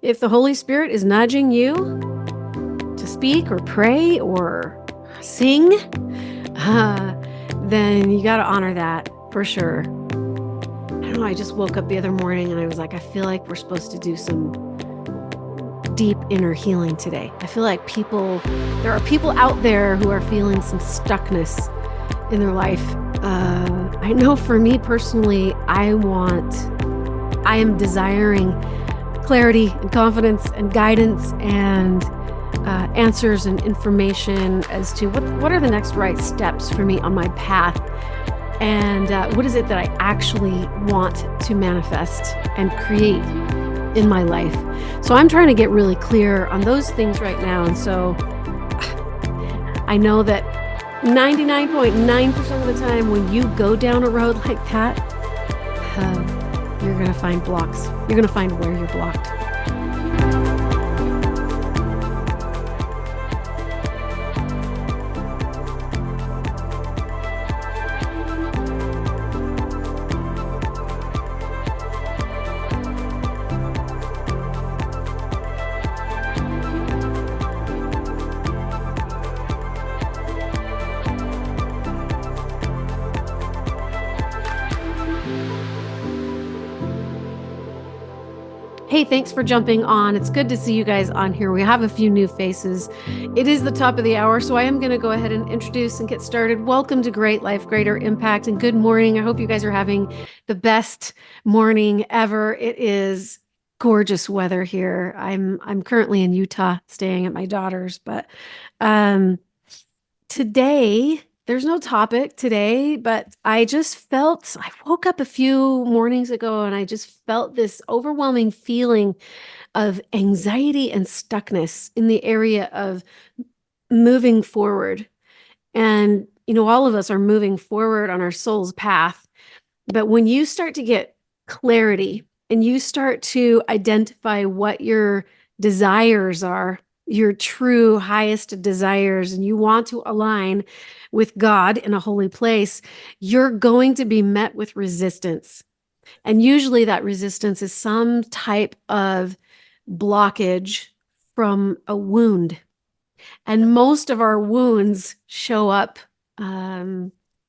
If the Holy Spirit is nudging you to speak or pray or sing, then you got to honor that for sure. I don't know. I just woke up the other morning and I was like, I feel like we're supposed to do some deep inner healing today. I feel like there are people out there who are feeling some stuckness in their life. I know for me personally, I am desiring clarity and confidence and guidance and answers and information as to what are the next right steps for me on my path, and what is it that I actually want to manifest and create in my life. So I'm trying to get really clear on those things right now. And so I know that 99.9% of the time when you go down a road like that, you're going to find blocks. You're going to find where you're blocked. Hey, thanks for jumping on. It's good to see you guys on here. We have a few new faces. It is the top of the hour, so I am going to go ahead and introduce and get started. Welcome to Great Life, Greater Impact, and good morning. I hope you guys are having the best morning ever. It is gorgeous weather here. I'm currently in Utah, staying at my daughter's, but today there's no topic today, but I woke up a few mornings ago and I just felt this overwhelming feeling of anxiety and stuckness in the area of moving forward. And, all of us are moving forward on our soul's path. But when you start to get clarity and you start to identify what your desires are, your true highest desires, and you want to align with God in a holy place, you're going to be met with resistance. And usually that resistance is some type of blockage from a wound. And most of our wounds show up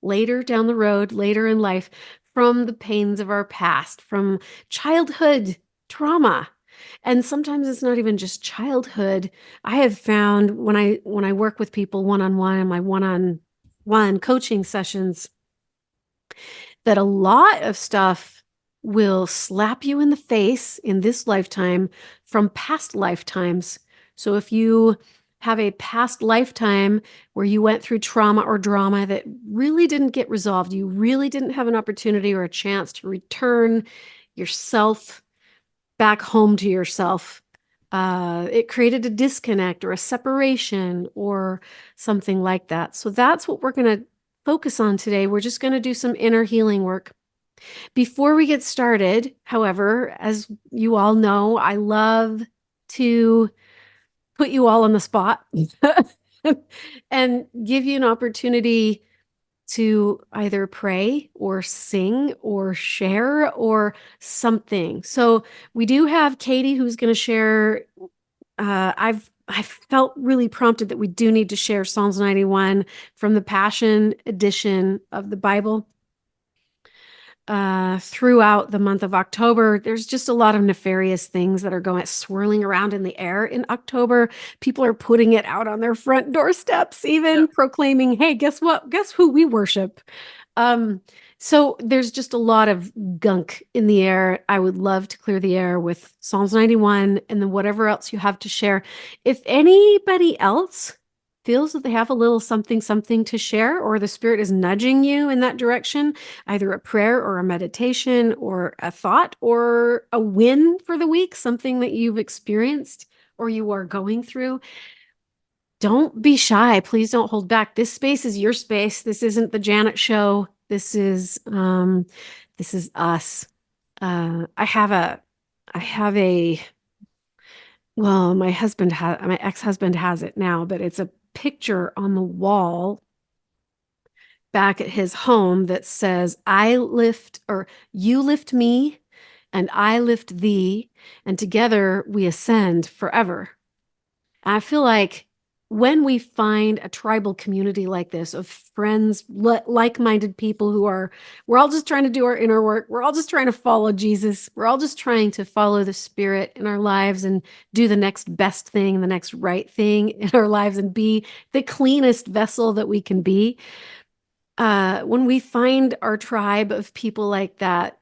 later down the road, later in life, from the pains of our past, from childhood trauma. And sometimes it's not even just childhood. I have found when I work with people one-on-one in my one-on-one coaching sessions, that a lot of stuff will slap you in the face in this lifetime from past lifetimes. So if you have a past lifetime where you went through trauma or drama that really didn't get resolved, you really didn't have an opportunity or a chance to return yourself back home to yourself. It created a disconnect or a separation or something like that. So that's what we're going to focus on today. We're just going to do some inner healing work. Before we get started, however, as you all know, I love to put you all on the spot and give you an opportunity to either pray or sing or share or something. So we do have Katie who's going to share. I felt really prompted that we do need to share Psalms 91 from the Passion edition of the Bible. Throughout the month of October, there's just a lot of nefarious things that are swirling around in the air in October. People are putting it out on their front doorsteps, even proclaiming, hey, guess what? Guess who we worship? So there's just a lot of gunk in the air. I would love to clear the air with Psalms 91 and then whatever else you have to share. If anybody else feels that they have a little something to share, or the Spirit is nudging you in that direction, either a prayer or a meditation or a thought or a win for the week, something that you've experienced or you are going through, don't be shy. Please don't hold back. This space is your space. This isn't the Janet show. This is us. My ex-husband has it now, but it's a picture on the wall back at his home that says, you lift me and I lift thee, and together we ascend forever. I feel like when we find a tribal community like this of friends, like-minded people we're all just trying to do our inner work. We're all just trying to follow Jesus. We're all just trying to follow the Spirit in our lives and do the next best thing, the next right thing in our lives, and be the cleanest vessel that we can be. When we find our tribe of people like that,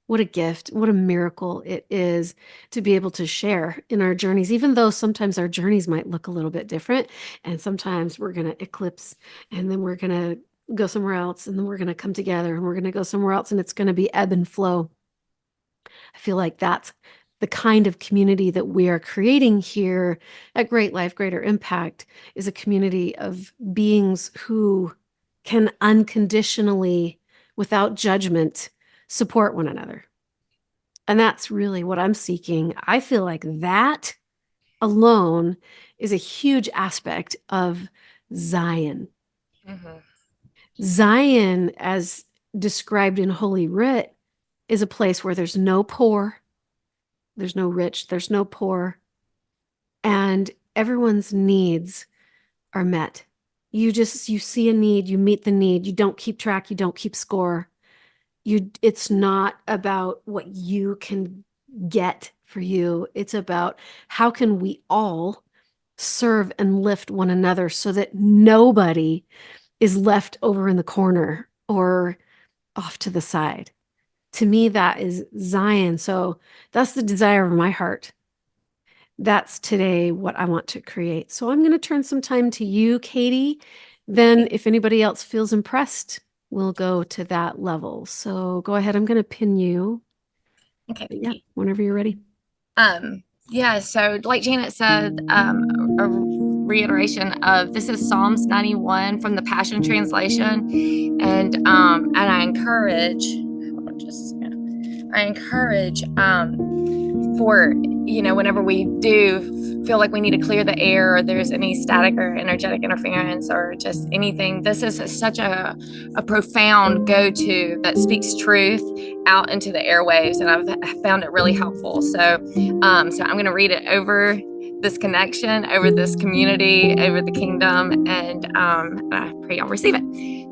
what a gift, what a miracle it is to be able to share in our journeys, even though sometimes our journeys might look a little bit different. And sometimes we're going to eclipse, and then we're going to go somewhere else, and then we're going to come together, and we're going to go somewhere else, and it's going to be ebb and flow. I feel like that's the kind of community that we are creating here at Great Life, Greater Impact, is a community of beings who can unconditionally, without judgment, support one another. And that's really what I'm seeking. I feel like that alone is a huge aspect of Zion. Mm-hmm. Zion, as described in Holy Writ, is a place where there's no poor, there's no rich, there's no poor, and everyone's needs are met. You see a need, you meet the need, you don't keep track, you don't keep score. It's not about what you can get for you. It's about how can we all serve and lift one another so that nobody is left over in the corner or off to the side. To me, that is Zion. So that's the desire of my heart. That's today what I want to create. So I'm going to turn some time to you, Katie. Then if anybody else feels impressed, we'll go to that level. So go ahead. I'm going to pin you. Okay. Yeah, whenever you're ready. Yeah, so like Janet said, a reiteration of this is Psalms 91 from the Passion Translation. And I encourage, hold on just a second. I encourage for, whenever we do feel like we need to clear the air, or there's any static or energetic interference or just anything, this is such a profound go-to that speaks truth out into the airwaves, and I've found it really helpful. So I'm going to read it over this connection, over this community, over the kingdom, and I pray y'all receive it.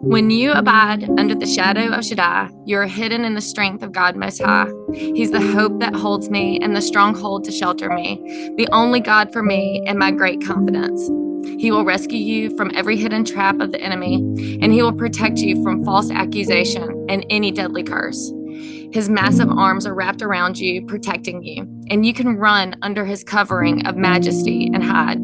When you abide under the shadow of Shaddai, you're hidden in the strength of God Most High. He's the hope that holds me and the stronghold to shelter me, the only God for me and my great confidence. He will rescue you from every hidden trap of the enemy, and he will protect you from false accusation and any deadly curse. His massive arms are wrapped around you, protecting you, and you can run under his covering of majesty and hide.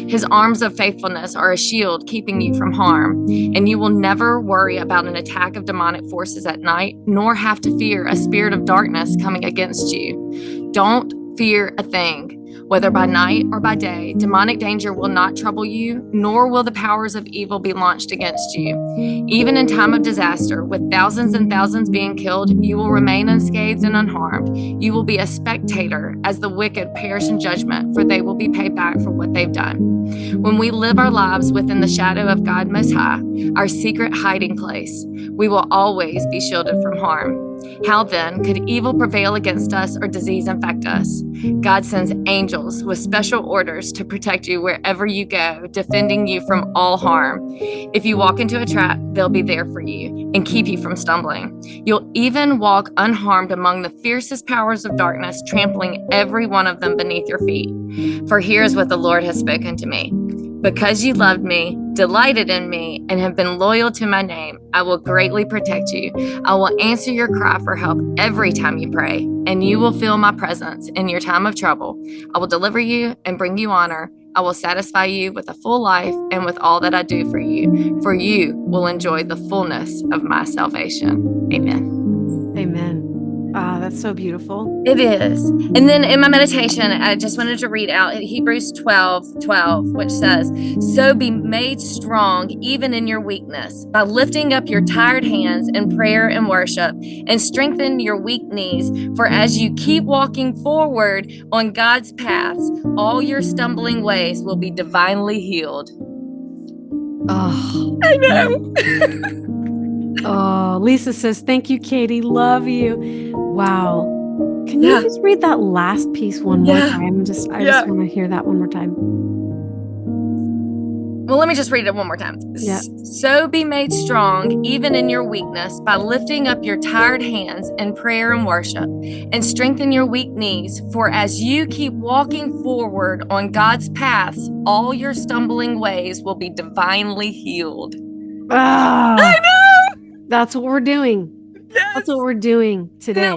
His arms of faithfulness are a shield keeping you from harm, and you will never worry about an attack of demonic forces at night, nor have to fear a spirit of darkness coming against you. Don't fear a thing. Whether by night or by day, demonic danger will not trouble you, nor will the powers of evil be launched against you. Even in time of disaster, with thousands and thousands being killed, you will remain unscathed and unharmed. You will be a spectator as the wicked perish in judgment, for they will be paid back for what they've done. When we live our lives within the shadow of God Most High, our secret hiding place, we will always be shielded from harm. How then could evil prevail against us or disease infect us? God sends angels with special orders to protect you wherever you go, defending you from all harm. If you walk into a trap, they'll be there for you and keep you from stumbling. You'll even walk unharmed among the fiercest powers of darkness, trampling every one of them beneath your feet. For here's what the Lord has spoken to me. Because you loved me, delighted in me, and have been loyal to my name, I will greatly protect you. I will answer your cry for help every time you pray, and you will feel my presence in your time of trouble. I will deliver you and bring you honor. I will satisfy you with a full life and with all that I do for you will enjoy the fullness of my salvation. Amen. Amen. That's so beautiful. It is. And then in my meditation, I just wanted to read out Hebrews 12:12, which says, "So be made strong even in your weakness, by lifting up your tired hands in prayer and worship, and strengthen your weak knees. For as you keep walking forward on God's paths, all your stumbling ways will be divinely healed." Oh, I know. Oh, Lisa says, thank you, Katie. Love you. Wow. Can you Yeah. just read that last piece one more Yeah. time? I Yeah. just want to hear that one more time. Well, let me just read it one more time. Yeah. So be made strong even in your weakness by lifting up your tired hands in prayer and worship, and strengthen your weak knees. For as you keep walking forward on God's paths, all your stumbling ways will be divinely healed. Ah, I know. that's what we're doing. That's what Yes. we're doing And today.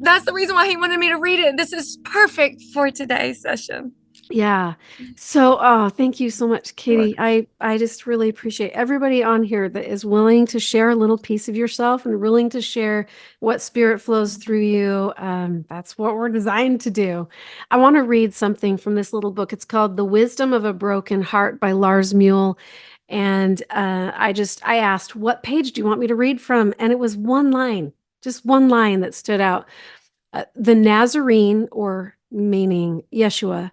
that's the reason why he wanted me to read it. This is perfect for today's session. Yeah. So, thank you so much, You're Katie. welcome. I just really appreciate everybody on here that is willing to share a little piece of yourself and willing to share what spirit flows through you. That's what we're designed to do. I want to read something from this little book. It's called The Wisdom of a Broken Heart by Lars Muehl. And I asked, what page do you want me to read from? And it was one line, just one line that stood out. The Nazarene, or meaning Yeshua,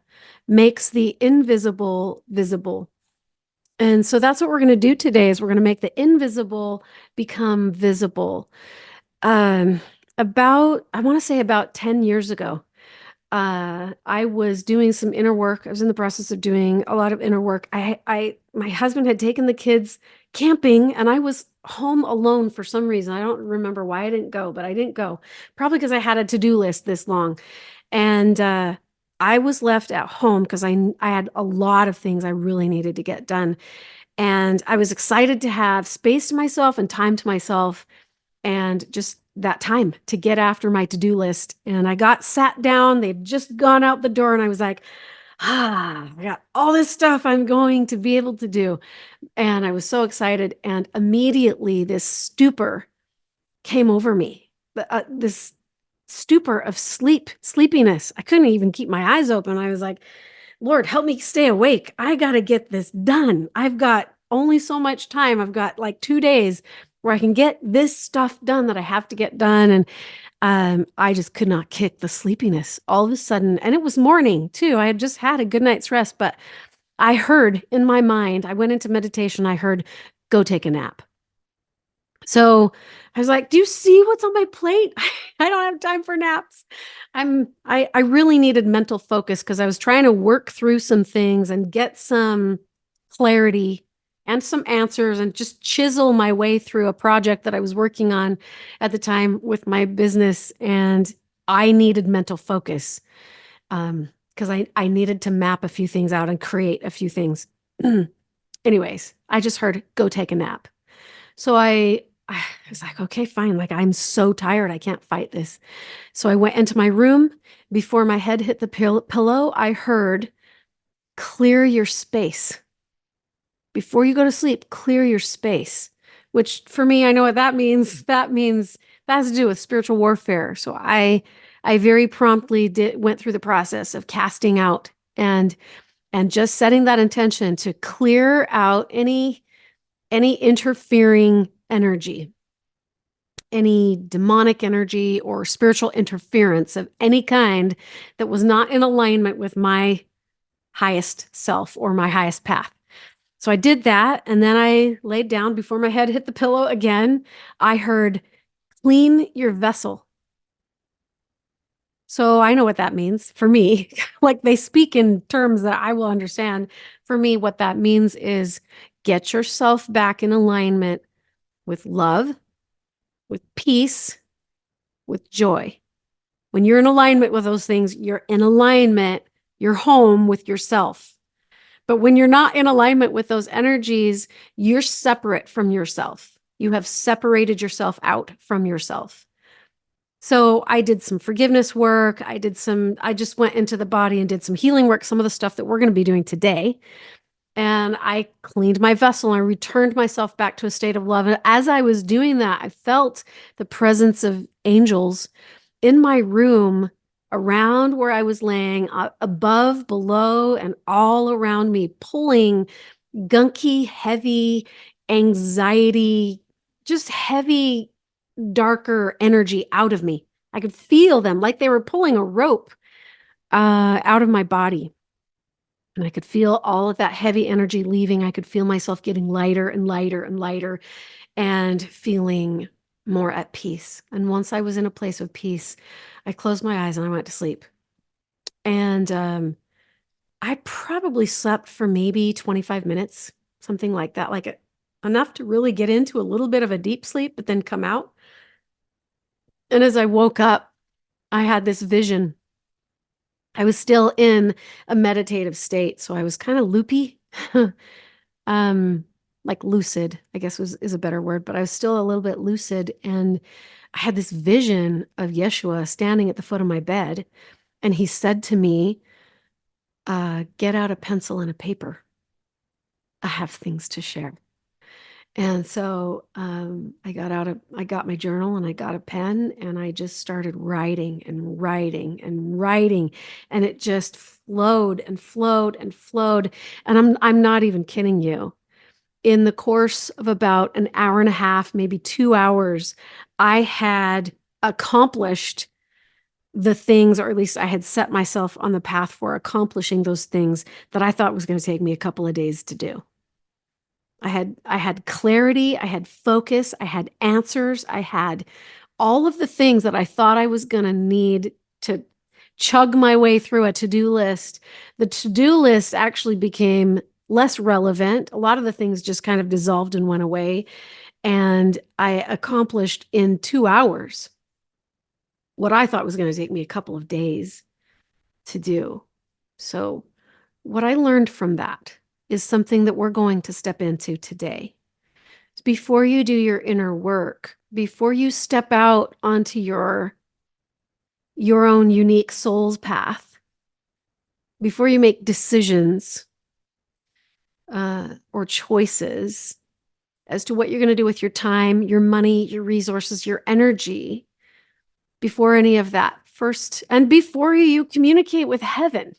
makes the invisible visible. And so that's what we're going to do today is we're going to make the invisible become visible. Um, I want to say about 10 years ago, I was doing some inner work. I was in the process of doing a lot of inner work. My husband had taken the kids camping and I was home alone for some reason. I don't remember why I didn't go, but I didn't go. Probably because I had a to-do list this long. And I was left at home because I had a lot of things I really needed to get done. And I was excited to have space to myself and time to myself and just that time to get after my to-do list. And I got sat down, they'd just gone out the door, and I was like, I got all this stuff I'm going to be able to do. And I was so excited. And immediately this stupor came over me. This stupor of sleepiness. I couldn't even keep my eyes open. I was like, Lord, help me stay awake. I got to get this done. I've got only so much time. I've got like 2 days where I can get this stuff done that I have to get done. And I just could not kick the sleepiness all of a sudden. And it was morning too. I had just had a good night's rest, but I heard in my mind, I went into meditation. I heard, go take a nap. So I was like, do you see what's on my plate? I don't have time for naps. I really needed mental focus because I was trying to work through some things and get some clarity and some answers and just chisel my way through a project that I was working on at the time with my business. And I needed mental focus because I needed to map a few things out and create a few things. Anyways, I just heard, go take a nap. So I was like, okay, fine. Like, I'm so tired. I can't fight this. So I went into my room. Before my head hit the pillow, I heard, clear your space. Before you go to sleep, clear your space, which for me, I know what that means. That means that has to do with spiritual warfare. So I very promptly went through the process of casting out and just setting that intention to clear out any interfering energy, any demonic energy or spiritual interference of any kind that was not in alignment with my highest self or my highest path. So I did that. And then I laid down before my head hit the pillow again. I heard, clean your vessel. So I know what that means for me. Like, they speak in terms that I will understand. For me, what that means is get yourself back in alignment with love, with peace, with joy. When you're in alignment with those things, you're in alignment, you're home with yourself. But when you're not in alignment with those energies, you're separate from yourself. You have separated yourself out from yourself. So I did some forgiveness work. I just went into the body and did some healing work, some of the stuff that we're going to be doing today. And I cleaned my vessel and I returned myself back to a state of love. And as I was doing that, I felt the presence of angels in my room, around where I was laying, above, below, and all around me, pulling gunky, heavy, anxiety, just heavy, darker energy out of me. I could feel them like they were pulling a rope out of my body. And I could feel all of that heavy energy leaving. I could feel myself getting lighter and lighter and lighter and feeling more at peace. And once I was in a place of peace, I closed my eyes and I went to sleep. And I probably slept for maybe 25 minutes, something like that, enough to really get into a little bit of a deep sleep, but then come out. And as I woke up, I had this vision. I was still in a meditative state, so I was kind of loopy. um like lucid, I guess is a better word, but I was still a little bit lucid, and I had this vision of Yeshua standing at the foot of my bed, and he said to me, get out a pencil and a paper. I have things to share. And so I got my journal and I got a pen and I just started writing and writing and writing, and it just flowed and flowed and flowed. And I'm not even kidding you. In the course of about an hour and a half, maybe 2 hours, I had accomplished the things, or at least I had set myself on the path for accomplishing those things that I thought was going to take me a couple of days to do. I had clarity, I had focus, I had answers, I had all of the things that I thought I was going to need to chug my way through a to-do list. The to-do list actually became less relevant. A lot of the things just kind of dissolved and went away. And I accomplished in 2 hours what I thought was going to take me a couple of days to do. So, what I learned from that is something that we're going to step into today. Before you do your inner work, before you step out onto your own unique soul's path, before you make decisions or choices as to what you're going to do with your time, your money, your resources, your energy, before any of that, first, and before you communicate with heaven,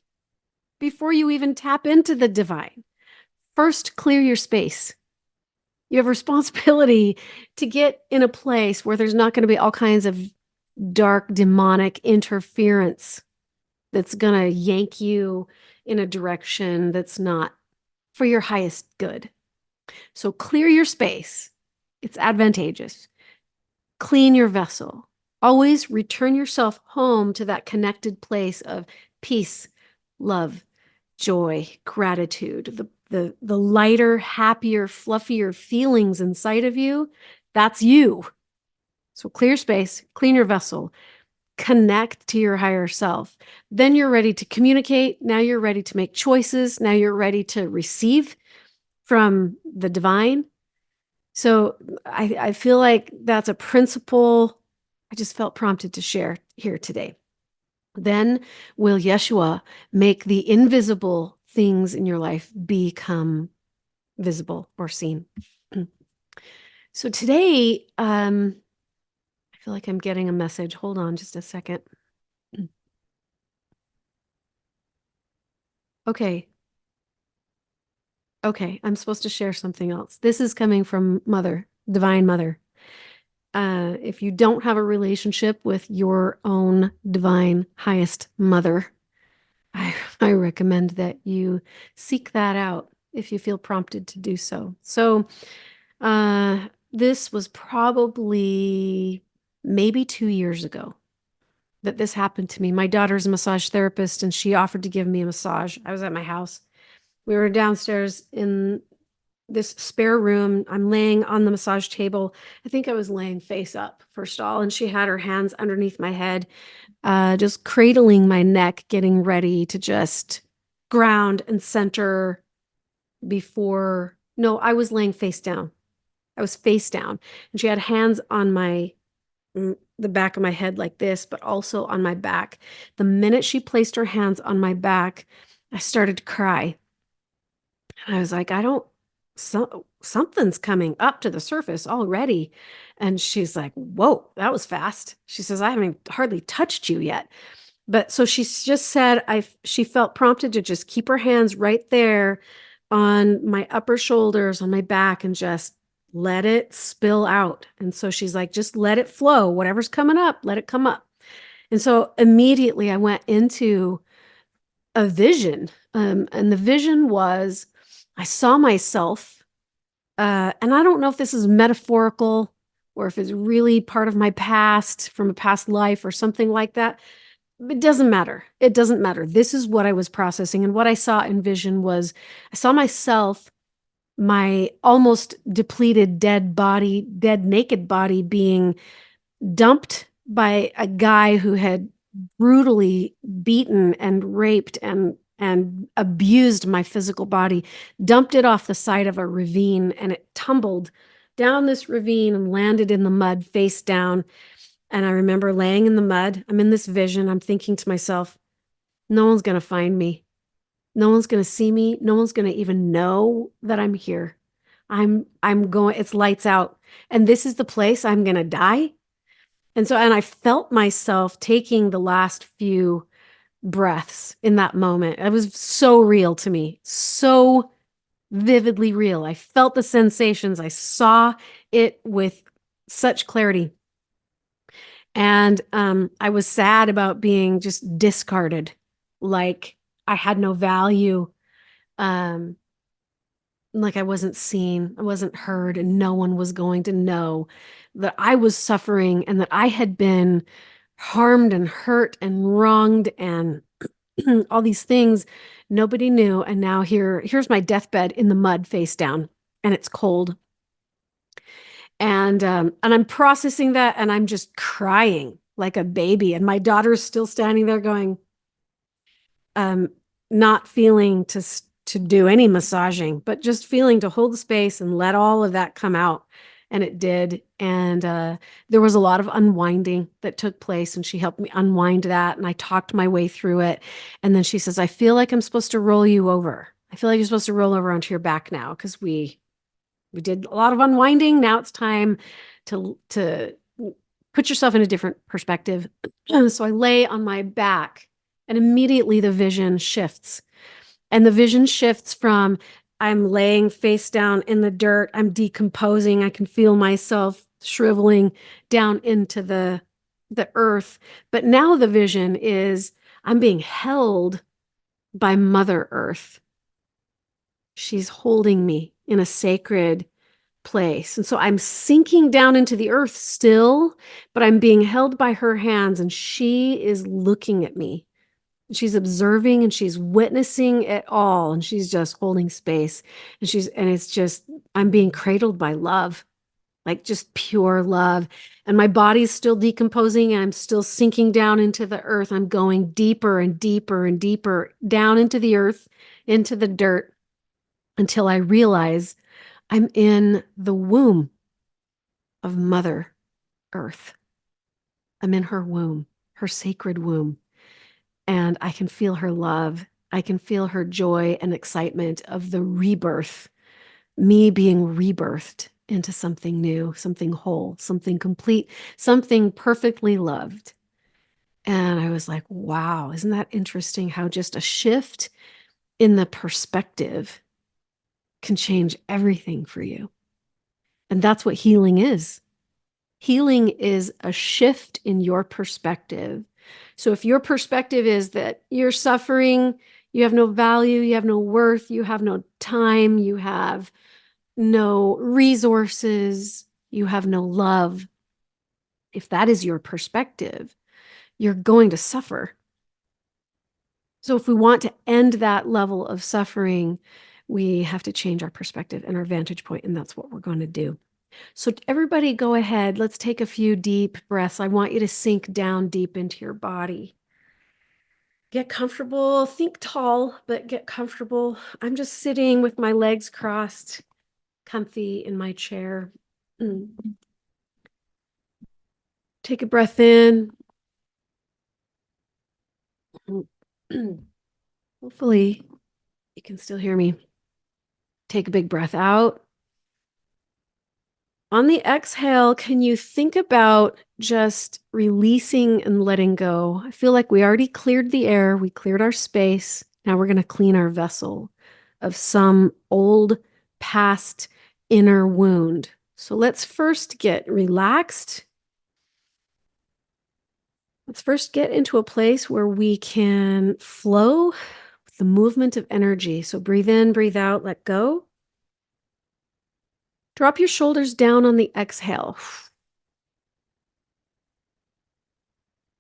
before you even tap into the divine, first clear your space. You have a responsibility to get in a place where there's not going to be all kinds of dark demonic interference that's going to yank you in a direction that's not for your highest good. So clear your space. It's advantageous. Clean your vessel. Always return yourself home to that connected place of peace, love, joy, gratitude, the lighter, happier, fluffier feelings inside of you. That's you. So clear space, clean your vessel, connect to your higher self. Then you're ready to communicate. Now you're ready to make choices. Now you're ready to receive from the divine. So I feel like that's a principle I just felt prompted to share here today. Then will Yeshua make the invisible things in your life become visible or seen. So today, I feel like I'm getting a message. Hold on just a second. Okay. Okay, I'm supposed to share something else. This is coming from Mother, Divine Mother. If you don't have a relationship with your own divine highest mother, I recommend that you seek that out if you feel prompted to do so. So, this was probably maybe 2 years ago that this happened to me. My daughter's a massage therapist, and she offered to give me a massage. I was at my house. We were downstairs in this spare room. I'm laying on the massage table. I think I was laying face up, first of all, and she had her hands underneath my head, just cradling my neck, getting ready to just ground and center before. No, I was laying face down. I was face down, and she had hands on the back of my head like this, but also on my back. The minute she placed her hands on my back, I started to cry. And I was like, something's coming up to the surface already. And she's like, whoa, that was fast. She says, I haven't hardly touched you yet. But so she just said, she felt prompted to just keep her hands right there on my upper shoulders, on my back, and just let it spill out. And so she's like, just let it flow. Whatever's coming up, let it come up. And so immediately I went into a vision. And the vision was, I saw myself, and I don't know if this is metaphorical or if it's really part of my past from a past life or something like that. It doesn't matter. It doesn't matter. This is what I was processing. And what I saw in vision was I saw myself, my almost depleted, dead body, dead, naked body being dumped by a guy who had brutally beaten and raped and abused my physical body, dumped it off the side of a ravine, and it tumbled down this ravine and landed in the mud face down. And I remember laying in the mud. I'm in this vision. I'm thinking to myself, no one's going to find me. No one's going to see me. No one's going to even know that I'm here. I'm going, it's lights out. And this is the place I'm going to die. And I felt myself taking the last few breaths in that moment. It was so real to me, so vividly real. I felt the sensations. I saw it with such clarity. And I was sad about being just discarded, like I had no value, like I wasn't seen, I wasn't heard, and no one was going to know that I was suffering and that I had been harmed and hurt and wronged and all these things nobody knew. And now here's my deathbed in the mud face down, and it's cold. And I'm processing that, and I'm just crying like a baby. And my daughter's still standing there going, not feeling to do any massaging, but just feeling to hold the space and let all of that come out. And it did. And there was a lot of unwinding that took place, and she helped me unwind that. And I talked my way through it. And then she says, I feel like I'm supposed to roll you over. I feel like you're supposed to roll over onto your back now, because we did a lot of unwinding. Now it's time to put yourself in a different perspective. So I lay on my back, and immediately the vision shifts. And the vision shifts from I'm laying face down in the dirt, I'm decomposing, I can feel myself shriveling down into the earth. But now the vision is I'm being held by Mother Earth. She's holding me in a sacred place. And so I'm sinking down into the earth still, but I'm being held by her hands, and she is looking at me. She's observing and she's witnessing it all, and she's just holding space. And it's just, I'm being cradled by love, like just pure love. And my body's still decomposing, and I'm still sinking down into the earth. I'm going deeper and deeper and deeper down into the earth, into the dirt, until I realize I'm in the womb of Mother Earth. I'm in her womb, her sacred womb. And I can feel her love. I can feel her joy and excitement of the rebirth, me being rebirthed into something new, something whole, something complete, something perfectly loved. And I was like, wow, isn't that interesting how just a shift in the perspective can change everything for you? And that's what healing is. Healing is a shift in your perspective. So if your perspective is that you're suffering, you have no value, you have no worth, you have no time, you have no resources, you have no love, if that is your perspective, you're going to suffer. So if we want to end that level of suffering, we have to change our perspective and our vantage point, and that's what we're going to do. So everybody go ahead. Let's take a few deep breaths. I want you to sink down deep into your body. Get comfortable. Think tall, but get comfortable. I'm just sitting with my legs crossed, comfy in my chair. Take a breath in. Hopefully you can still hear me. Take a big breath out. On the exhale, can you think about just releasing and letting go? I feel like we already cleared the air. We cleared our space. Now we're going to clean our vessel of some old past inner wound. So let's first get relaxed. Let's first get into a place where we can flow with the movement of energy. So breathe in, breathe out, let go. Drop your shoulders down on the exhale.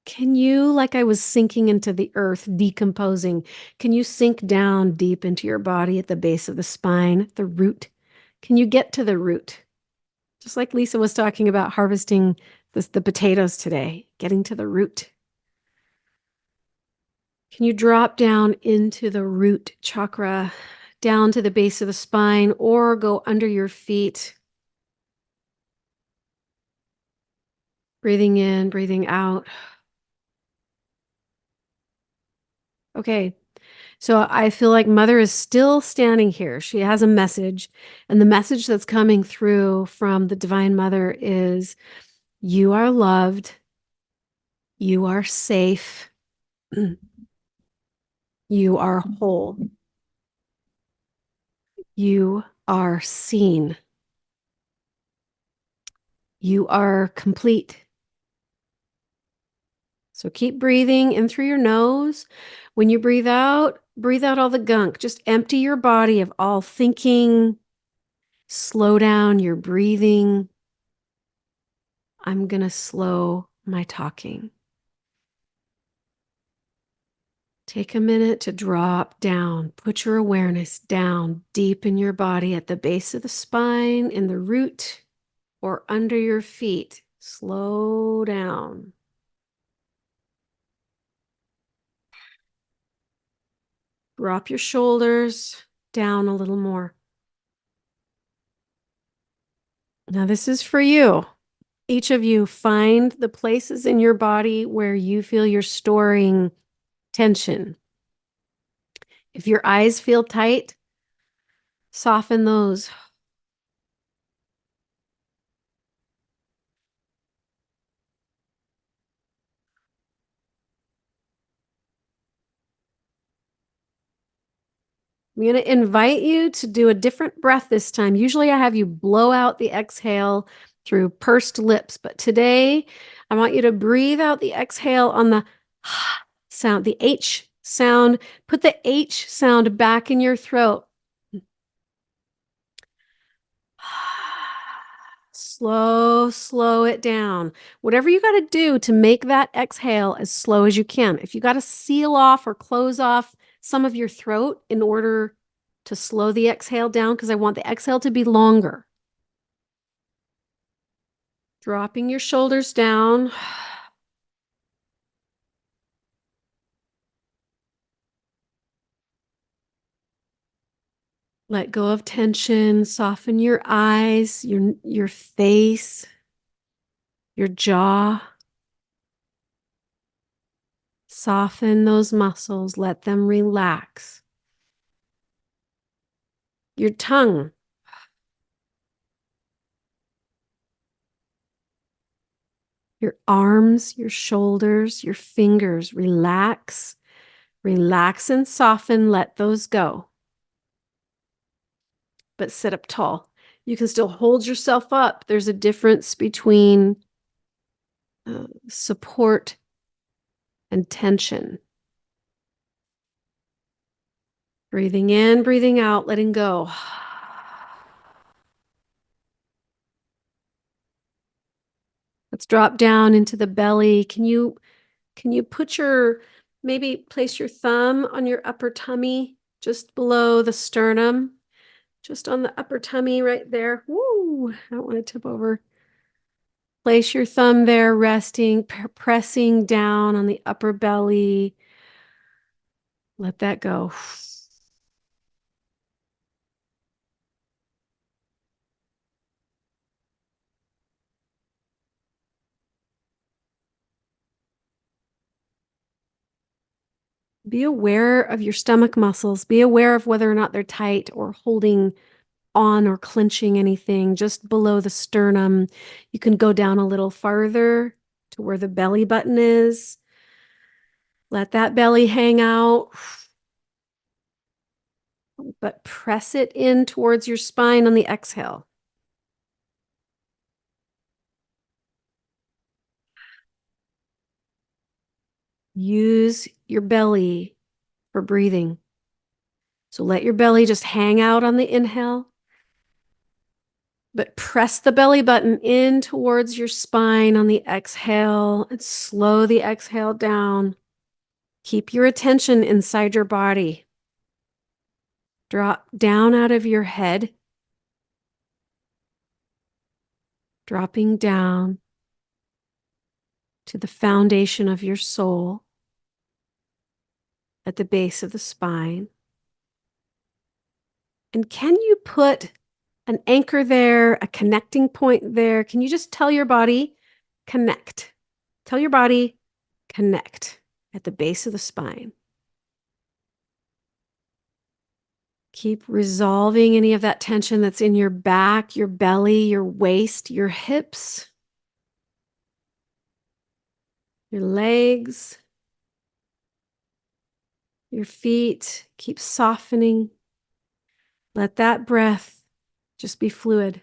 Can you, like I was sinking into the earth, decomposing, can you sink down deep into your body at the base of the spine, the root? Can you get to the root? Just like Lisa was talking about harvesting the potatoes today, getting to the root. Can you drop down into the root chakra, down to the base of the spine, or go under your feet? Breathing in, breathing out. Okay. So I feel like Mother is still standing here. She has a message, and the message that's coming through from the Divine Mother is you are loved, you are safe, you are whole, you are seen, you are complete. So keep breathing in through your nose. When you breathe out all the gunk. Just empty your body of all thinking. Slow down your breathing. I'm going to slow my talking. Take a minute to drop down. Put your awareness down deep in your body at the base of the spine, in the root, or under your feet. Slow down. Drop your shoulders down a little more. Now, this is for you. Each of you find the places in your body where you feel you're storing tension. If your eyes feel tight, soften those. I'm going to invite you to do a different breath this time. Usually I have you blow out the exhale through pursed lips, but today I want you to breathe out the exhale on the sound, the H sound. Put the H sound back in your throat. Slow it down. Whatever you got to do to make that exhale as slow as you can. If you got to seal off or close off some of your throat in order to slow the exhale down, because I want the exhale to be longer. Dropping your shoulders down. Let go of tension. Soften your eyes, your face, your jaw. Soften those muscles. Let them relax. Your tongue. Your arms, your shoulders, your fingers. Relax. Relax and soften. Let those go. But sit up tall. You can still hold yourself up. There's a difference between support and tension. Breathing in, breathing out, letting go. Let's drop down into the belly. Can you put maybe place your thumb on your upper tummy, just below the sternum, just on the upper tummy right there. Woo, I don't want to tip over. Place your thumb there, resting, pressing down on the upper belly. Let that go. Be aware of your stomach muscles. Be aware of whether or not they're tight or holding on or clenching anything just below the sternum. You can go down a little farther to where the belly button is. Let that belly hang out, but press it in towards your spine on the exhale. Use your belly for breathing. So let your belly just hang out on the inhale But press the belly button in towards your spine on the exhale and slow the exhale down. Keep your attention inside your body. Drop down out of your head, dropping down to the foundation of your soul at the base of the spine. And can you put an anchor there, a connecting point there? Can you just tell your body, connect? Tell your body, connect at the base of the spine. Keep resolving any of that tension that's in your back, your belly, your waist, your hips, your legs, your feet. Keep softening. Let that breath just be fluid.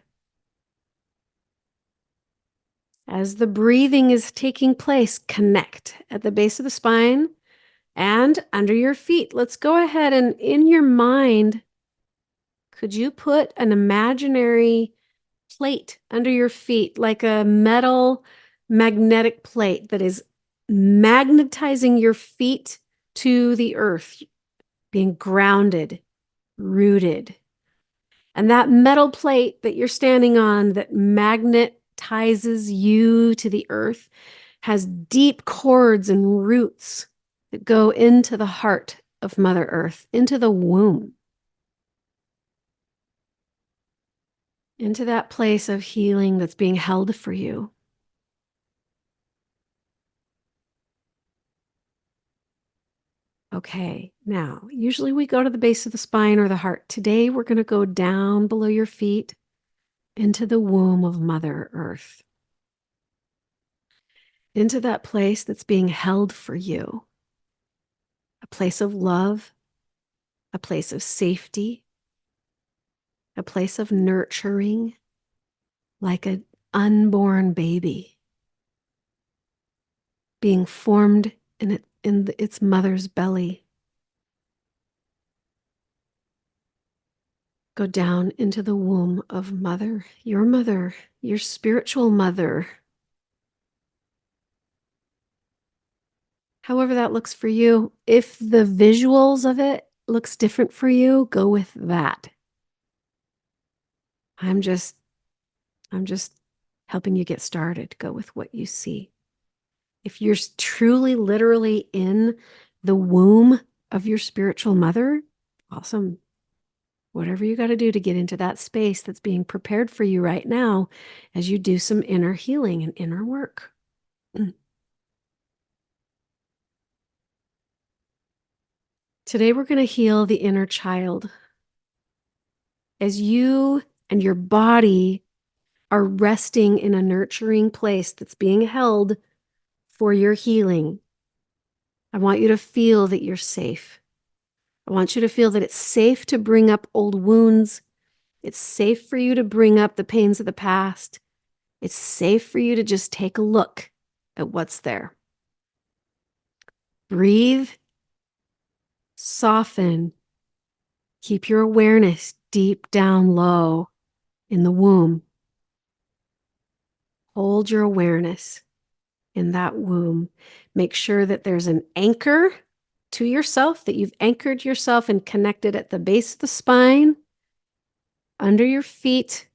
As the breathing is taking place, connect at the base of the spine and under your feet. Let's go ahead and in your mind, could you put an imaginary plate under your feet, like a metal magnetic plate that is magnetizing your feet to the earth, being grounded, rooted. And that metal plate that you're standing on that magnetizes you to the earth has deep cords and roots that go into the heart of Mother Earth, into the womb, into that place of healing that's being held for you. Okay, now, usually we go to the base of the spine or the heart. Today, we're going to go down below your feet into the womb of Mother Earth, into that place that's being held for you, a place of love, a place of safety, a place of nurturing, like an unborn baby being formed in its mother's belly. Go down into the womb of mother, your spiritual mother. However that looks for you. If the visuals of it looks different for you, go with that. I'm just helping you get started. Go with what you see. If you're truly, literally in the womb of your spiritual mother, awesome. Whatever you got to do to get into that space that's being prepared for you right now as you do some inner healing and inner work. Today, we're going to heal the inner child. As you and your body are resting in a nurturing place that's being held for your healing, I want you to feel that you're safe. I want you to feel that it's safe to bring up old wounds. It's safe for you to bring up the pains of the past. It's safe for you to just take a look at what's there. Breathe, soften, keep your awareness deep down low in the womb. Hold your awareness in that womb. Make sure that there's an anchor to yourself, that you've anchored yourself and connected at the base of the spine, under your feet.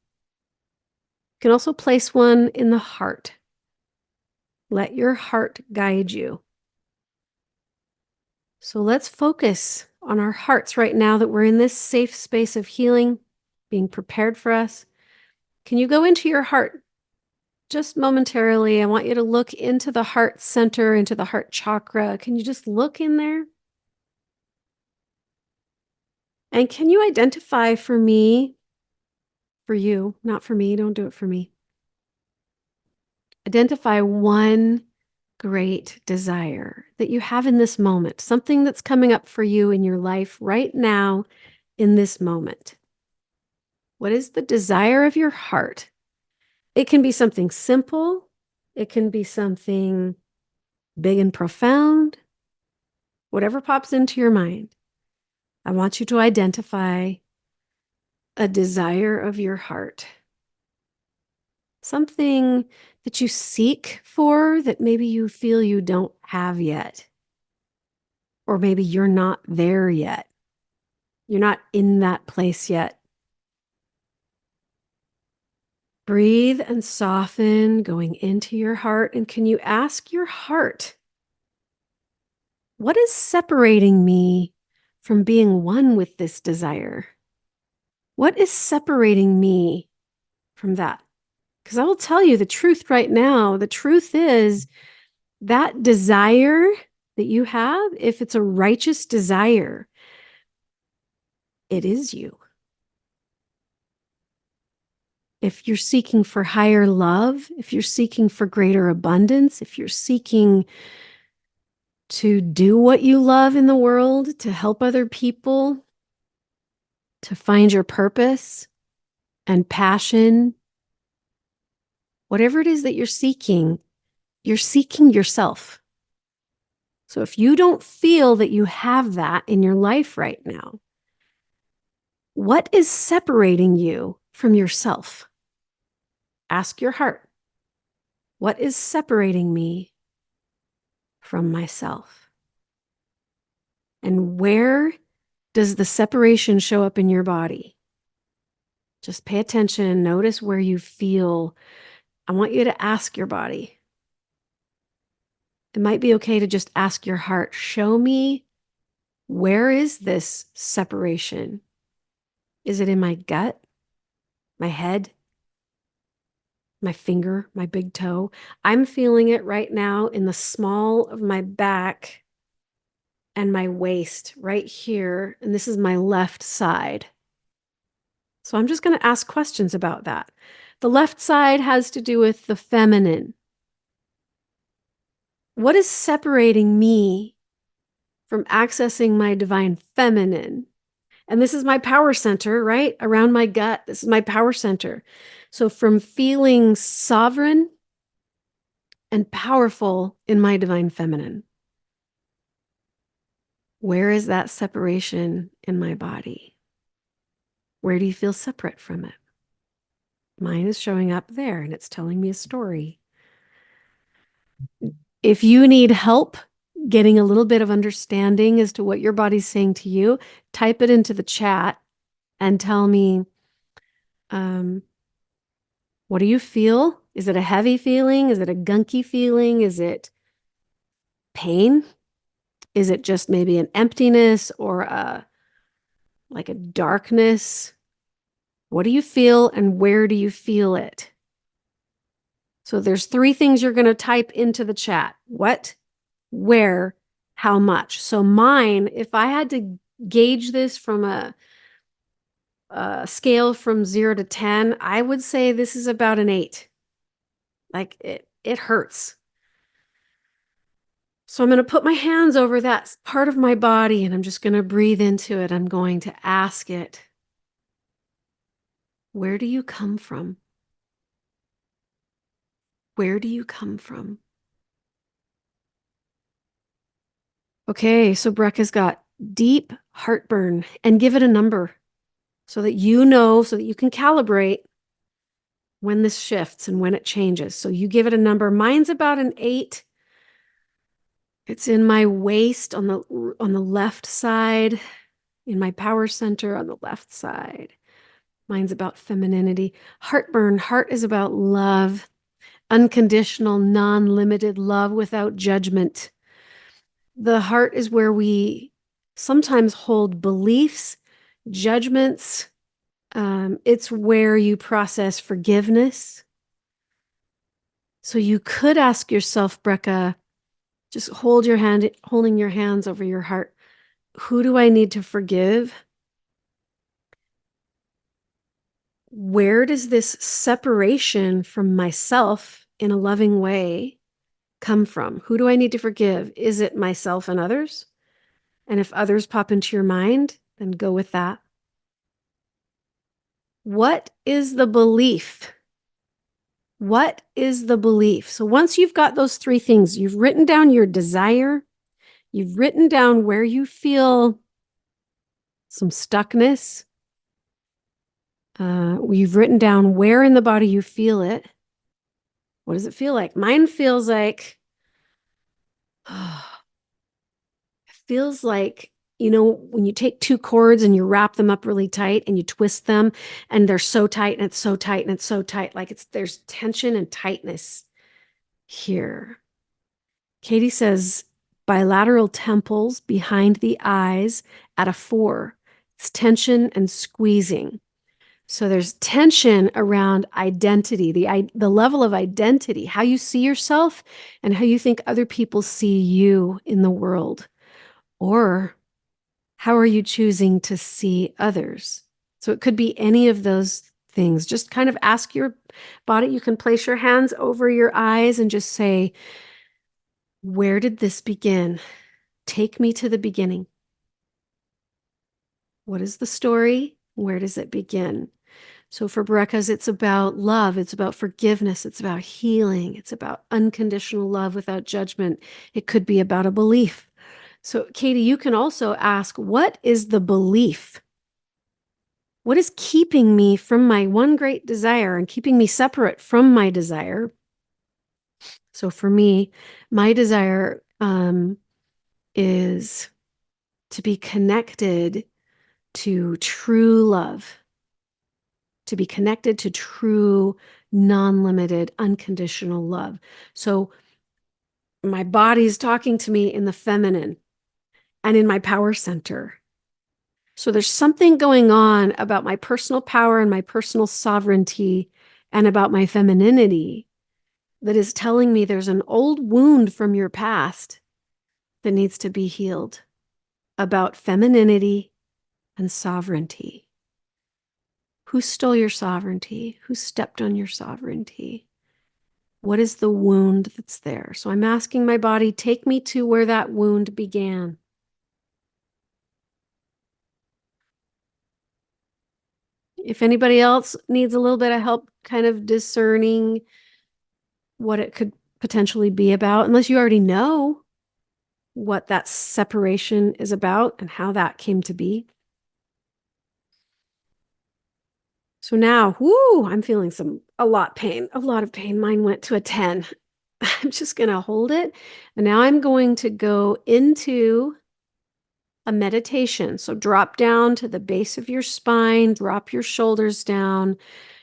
You can also place one in the heart. Let your heart guide you. So let's focus on our hearts right now that we're in this safe space of healing, being prepared for us. Can you go into your heart just momentarily? I want you to look into the heart center, into the heart chakra. Can you just look in there? And can you identify for me, for you, not for me, don't do it for me. Identify one great desire that you have in this moment, something that's coming up for you in your life right now in this moment. What is the desire of your heart? It can be something simple. It can be something big and profound. Whatever pops into your mind. I want you to identify a desire of your heart. something that you seek for that maybe you feel you don't have yet, or maybe you're not there yet. You're not in that place yet. Breathe and soften, going into your heart. And can you ask your heart, what is separating me from being one with this desire? What is separating me from that? Because I will tell you the truth right now. The truth is that desire that you have, if it's a righteous desire, it is you. If you're seeking for higher love, if you're seeking for greater abundance, if you're seeking to do what you love in the world, to help other people, to find your purpose and passion, whatever it is that you're seeking yourself. So if you don't feel that you have that in your life right now, what is separating you from yourself? Ask your heart, what is separating me from myself? And where does the separation show up in your body? Just pay attention, notice where you feel. I want you to ask your body. It might be okay to just ask your heart, show me, where is this separation? Is it in my gut, my head, my finger, my big toe? I'm feeling it right now in the small of my back and my waist right here. And this is my left side. So I'm just going to ask questions about that. The left side has to do with the feminine. What is separating me from accessing my divine feminine? And this is my power center, right? Around my gut. This is my power center. So from feeling sovereign and powerful in my divine feminine, where is that separation in my body? Where do you feel separate from it? Mine is showing up there and it's telling me a story. If you need help getting a little bit of understanding as to what your body's saying to you, type it into the chat and tell me, what do you feel? Is it a heavy feeling? Is it a gunky feeling? Is it pain? Is it just maybe an emptiness or like a darkness? What do you feel and where do you feel it? So there's 3 things you're going to type into the chat. What, where, how much? So mine, if I had to gauge this from a scale from 0 to 10, I would say this is about an 8. Like it hurts. So I'm going to put my hands over that part of my body and I'm just going to breathe into it. I'm going to ask it, where do you come from? Where do you come from? Okay, so Brecca's got deep heartburn, and give it a number so that you know, so that you can calibrate when this shifts and when it changes. So you give it a number. Mine's about an 8. It's in my waist on the left side, in my power center on the left side. Mine's about femininity. Heartburn, heart is about love, unconditional, non-limited love without judgment. The heart is where we sometimes hold beliefs, judgments. It's where you process forgiveness. So you could ask yourself, Brecca, just holding your hands over your heart. Who do I need to forgive? Where does this separation from myself in a loving way come from? Who do I need to forgive? Is it myself and others? And if others pop into your mind, then go with that. What is the belief? What is the belief? So once you've got those 3 things, you've written down your desire, you've written down where you feel some stuckness, you've written down where in the body you feel it. What does it feel like? Mine feels like, it feels like, when you take two cords and you wrap them up really tight and you twist them and they're so tight and it's so tight and it's so tight, like there's tension and tightness here. Katie says bilateral temples behind the eyes at a 4. It's tension and squeezing. So there's tension around identity, the level of identity, how you see yourself and how you think other people see you in the world. Or how are you choosing to see others? So it could be any of those things. Just kind of ask your body. You can place your hands over your eyes and just say, where did this begin? Take me to the beginning. What is the story? Where does it begin? So for Brekas, it's about love. It's about forgiveness. It's about healing. It's about unconditional love without judgment. It could be about a belief. So Katie, you can also ask, what is the belief? What is keeping me from my one great desire and keeping me separate from my desire? So for me, my desire is to be connected to true love, to be connected to true, non-limited, unconditional love. So my body's talking to me in the feminine and in my power center. So there's something going on about my personal power and my personal sovereignty and about my femininity that is telling me there's an old wound from your past that needs to be healed about femininity and sovereignty. Who stole your sovereignty? Who stepped on your sovereignty? What is the wound that's there? So I'm asking my body, take me to where that wound began. If anybody else needs a little bit of help kind of discerning what it could potentially be about, unless you already know what that separation is about and how that came to be. So now, whoo, I'm feeling a lot of pain. Mine went to a 10. I'm just going to hold it. And now I'm going to go into a meditation. So drop down to the base of your spine, drop your shoulders down,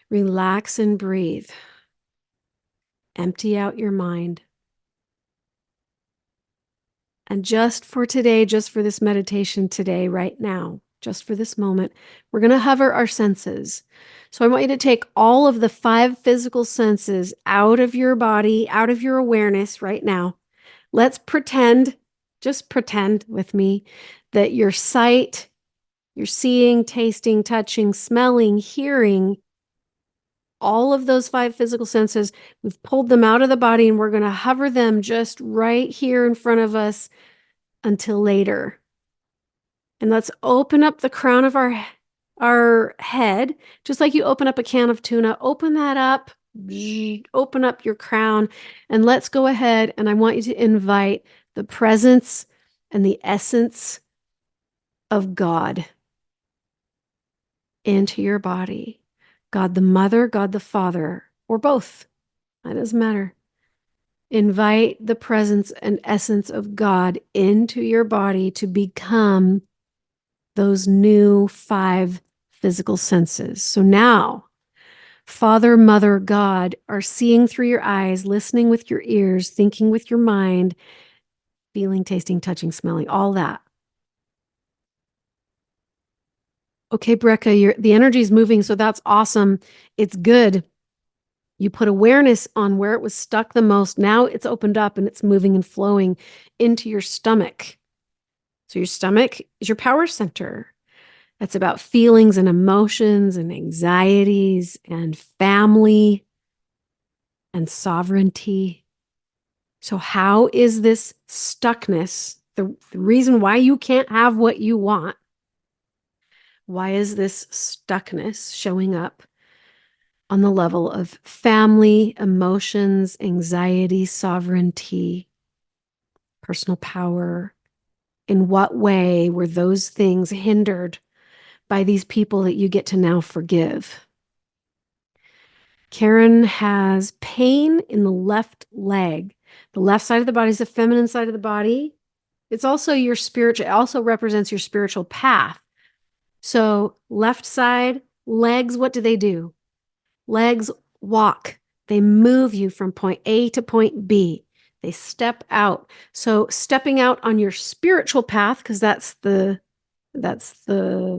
relax and breathe. Empty out your mind. And just for today, just for this meditation today, right now, just for this moment, we're going to hover our senses. So I want you to take all of the 5 physical senses out of your body, out of your awareness right now. Let's pretend, just pretend with me, that your sight, your seeing, tasting, touching, smelling, hearing, all of those 5 physical senses, we've pulled them out of the body and we're going to hover them just right here in front of us until later. And let's open up the crown of our head, just like you open up a can of tuna. Open that up, open up your crown, and let's go ahead. And I want you to invite the presence and the essence of God into your body. God the Mother, God the Father, or both. That doesn't matter. Invite the presence and essence of God into your body to become those new 5 physical senses. So now, Father, Mother, God are seeing through your eyes, listening with your ears, thinking with your mind, feeling, tasting, touching, smelling, all that. Okay, Brecka, the energy is moving, so that's awesome. It's good. You put awareness on where it was stuck the most. Now it's opened up and it's moving and flowing into your stomach. So your stomach is your power center. That's about feelings and emotions and anxieties and family and sovereignty. So how is this stuckness, the reason why you can't have what you want, why is this stuckness showing up on the level of family, emotions, anxiety, sovereignty, personal power? In what way were those things hindered by these people that you get to now forgive? Karen has pain in the left leg. The left side of the body is the feminine side of the body. It's also your spiritual, it also represents your spiritual path. So left side, legs, what do? Legs walk. They move you from point A to point B. They step out. So stepping out on your spiritual path, because that's the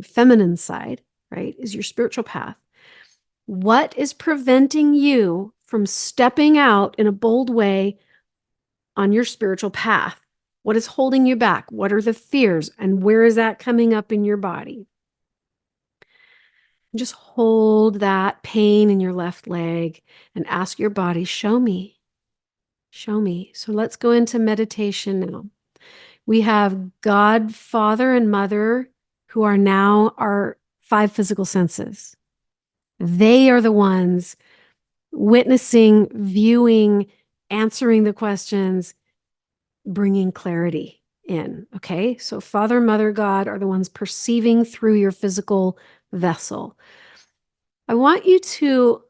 feminine side, right? Is your spiritual path. What is preventing you from stepping out in a bold way on your spiritual path? What is holding you back? What are the fears? And where is that coming up in your body? Just hold that pain in your left leg and ask your body, show me, show me. So let's go into meditation now. We have God, Father, and Mother, who are now our 5 physical senses. They are the ones witnessing, viewing, answering the questions, bringing clarity in. Okay. So Father, Mother, God are the ones perceiving through your physical vessel. I want you to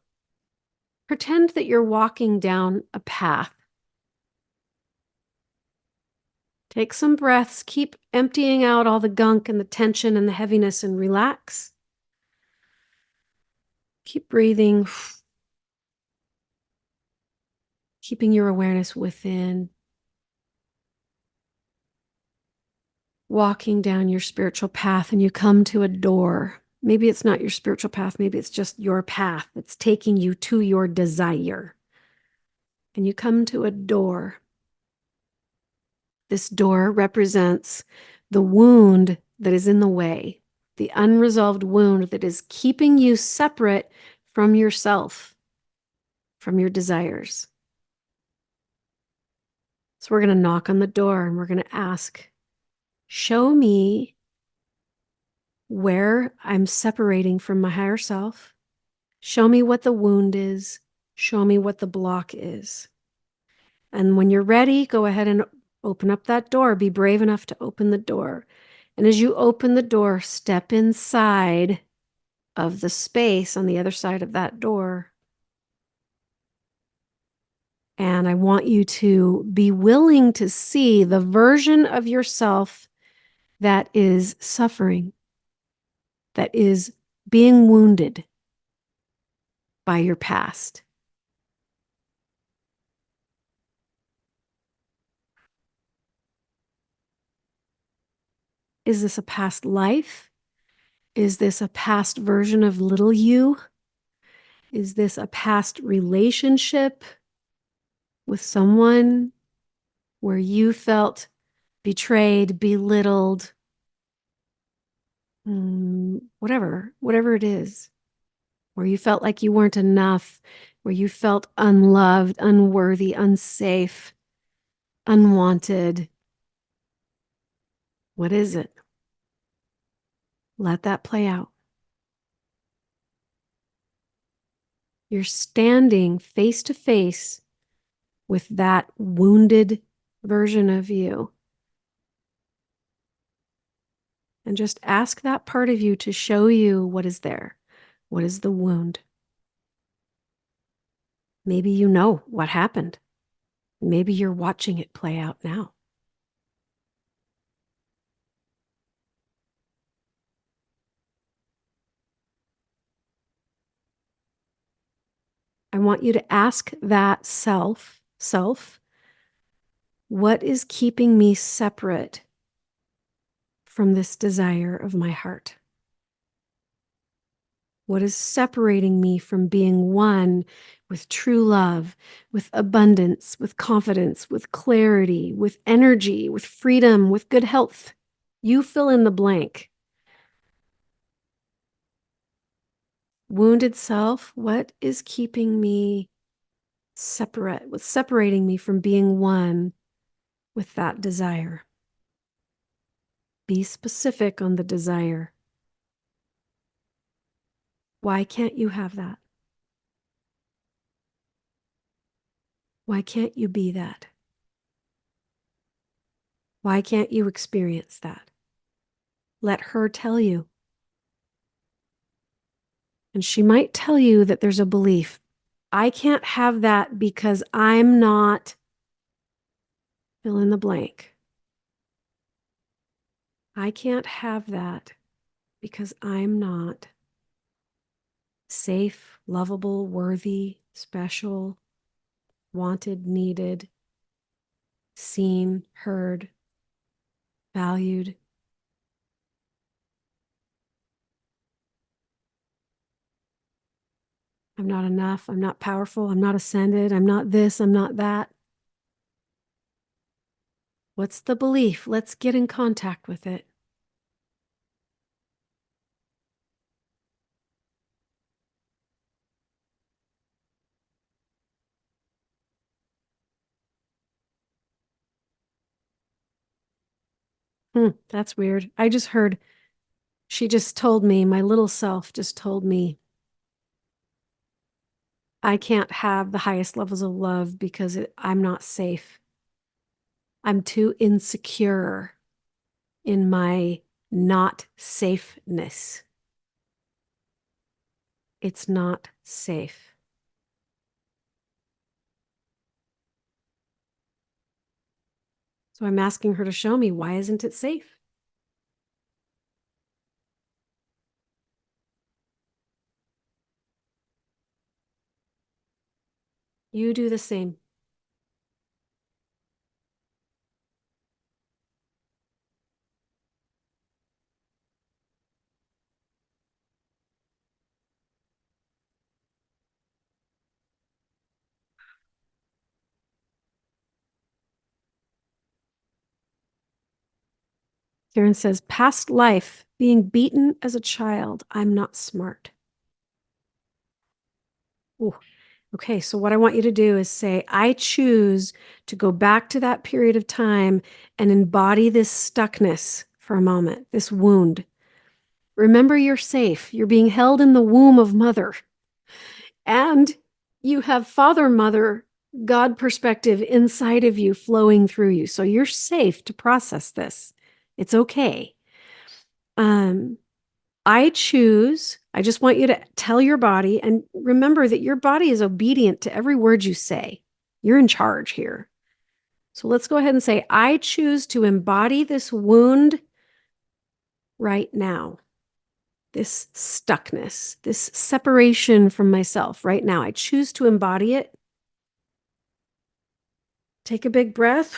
pretend that you're walking down a path. Take some breaths, keep emptying out all the gunk and the tension and the heaviness and relax. Keep breathing, keeping your awareness within. Walking down your spiritual path and you come to a door. Maybe it's not your spiritual path. Maybe it's just your path that's taking you to your desire. And you come to a door. This door represents the wound that is in the way, the unresolved wound that is keeping you separate from yourself, from your desires. So we're going to knock on the door and we're going to ask, show me where I'm separating from my higher self. Show me what the wound is. Show me what the block is. And when you're ready, go ahead and open up that door. Be brave enough to open the door. And as you open the door, step inside of the space on the other side of that door. And I want you to be willing to see the version of yourself that is suffering, that is being wounded by your past. Is this a past life? Is this a past version of little you? Is this a past relationship with someone where you felt betrayed, belittled, whatever it is, where you felt like you weren't enough, where you felt unloved, unworthy, unsafe, unwanted? What is it? Let that play out. You're standing face to face with that wounded version of you. And just ask that part of you to show you what is there. What is the wound? Maybe you know what happened. Maybe you're watching it play out now. I want you to ask that self, what is keeping me separate from this desire of my heart? What is separating me from being one with true love, with abundance, with confidence, with clarity, with energy, with freedom, with good health? You fill in the blank. Wounded self, what is keeping me separate? What's separating me from being one with that desire? Be specific on the desire. Why can't you have that? Why can't you be that? Why can't you experience that? Let her tell you. And she might tell you that there's a belief I can't have that because I'm not fill in the blank. I can't have that because I'm not safe, lovable, worthy, special, wanted, needed, seen, heard, valued. I'm not enough. I'm not powerful. I'm not ascended. I'm not this. I'm not that. What's the belief? Let's get in contact with it. That's weird. I just heard, she just told me, my little self just told me, I can't have the highest levels of love because I'm not safe. I'm too insecure in my not safeness. It's not safe. So I'm asking her to show me, why isn't it safe? You do the same. Karen says, past life, being beaten as a child, I'm not smart. Ooh. Okay, so what I want you to do is say, I choose to go back to that period of time and embody this stuckness for a moment, this wound. Remember, you're safe. You're being held in the womb of mother. And you have father, mother, God perspective inside of you flowing through you. So you're safe to process this. It's okay. I choose, I just want you to tell your body, and remember that your body is obedient to every word you say. You're in charge here. So let's go ahead and say, I choose to embody this wound right now. This stuckness, this separation from myself right now. I choose to embody it. Take a big breath.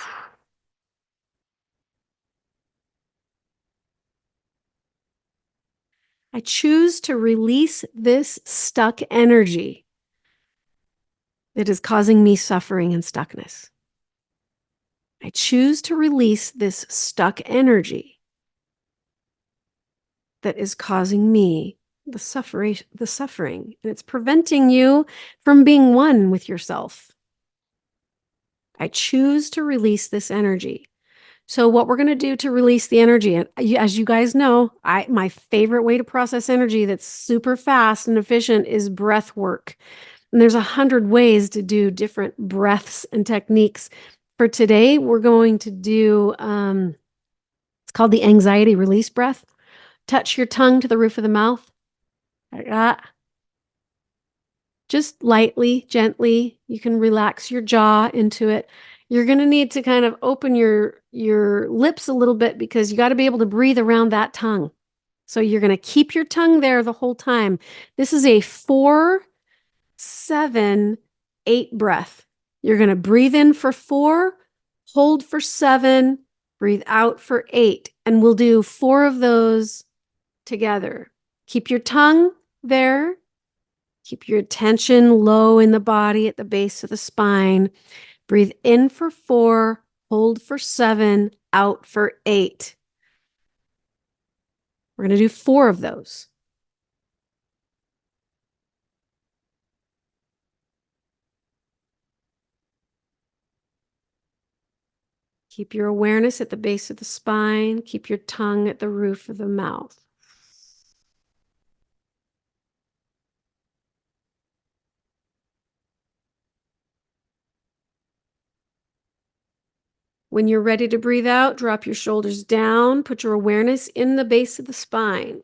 I choose to release this stuck energy that is causing me suffering and stuckness. I choose to release this stuck energy that is causing me the suffering, and it's preventing you from being one with yourself. I choose to release this energy. So what we're going to do to release the energy, and as you guys know, my favorite way to process energy that's super fast and efficient is breath work. And there's 100 ways to do different breaths and techniques. For today, we're going to do, it's called the anxiety release breath. Touch your tongue to the roof of the mouth. Like that. Just lightly, gently. You can relax your jaw into it. You're going to need to kind of open your lips a little bit because you got to be able to breathe around that tongue. So you're going to keep your tongue there the whole time. This is a 4, 7, 8 breath. You're going to breathe in for 4, hold for 7, breathe out for 8. And we'll do 4 of those together. Keep your tongue there. Keep your attention low in the body at the base of the spine. Breathe in for 4, hold for 7, out for 8. We're going to do 4 of those. Keep your awareness at the base of the spine. Keep your tongue at the roof of the mouth. When you're ready to breathe out, drop your shoulders down. Put your awareness in the base of the spine.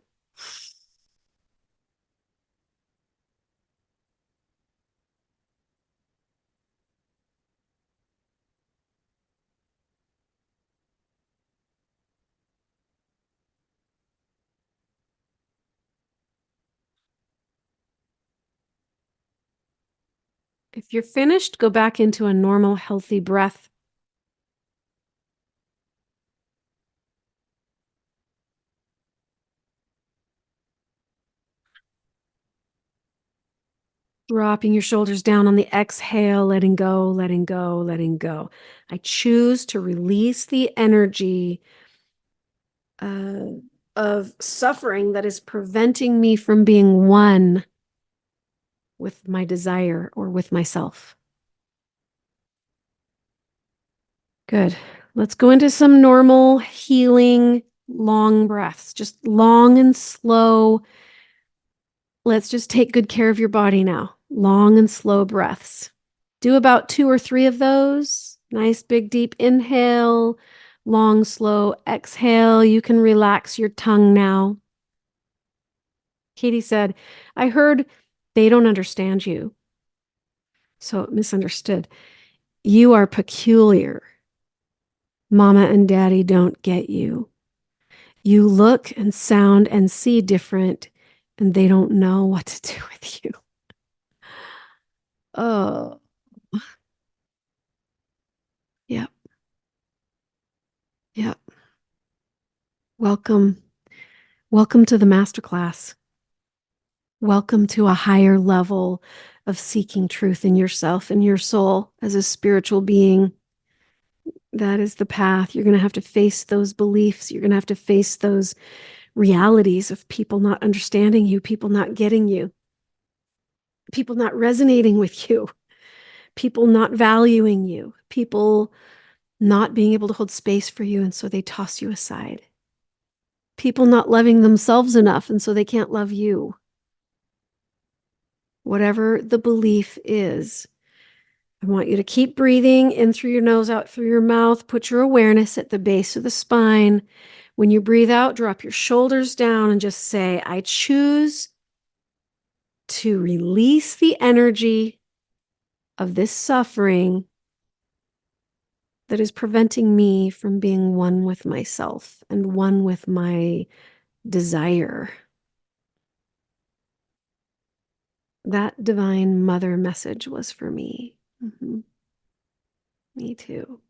If you're finished, go back into a normal, healthy breath. Dropping your shoulders down on the exhale, letting go, letting go, letting go. I choose to release the energy of suffering that is preventing me from being one with my desire or with myself. Good. Let's go into some normal healing, long breaths, just long and slow. Let's just take good care of your body now. Long and slow breaths. Do about 2 or 3 of those. Nice, big, deep inhale, long, slow exhale. You can relax your tongue now. Katie said, I heard they don't understand you. So misunderstood. You are peculiar. Mama and daddy don't get you. You look and sound and see different, and they don't know what to do with you. Oh, yep, yep. Welcome. Welcome to the masterclass. Welcome to a higher level of seeking truth in yourself and your soul as a spiritual being. That is the path. You're going to have to face those beliefs. You're going to have to face those realities of people not understanding you, people not getting you, people not resonating with you, people not valuing you, people not being able to hold space for you, and so they toss you aside. People not loving themselves enough, and so they can't love you. Whatever the belief is, I want you to keep breathing in through your nose, out through your mouth. Put your awareness at the base of the spine. When you breathe out, drop your shoulders down and just say, I choose to release the energy of this suffering that is preventing me from being one with myself and one with my desire. That divine mother message was for me. Mm-hmm. Me too.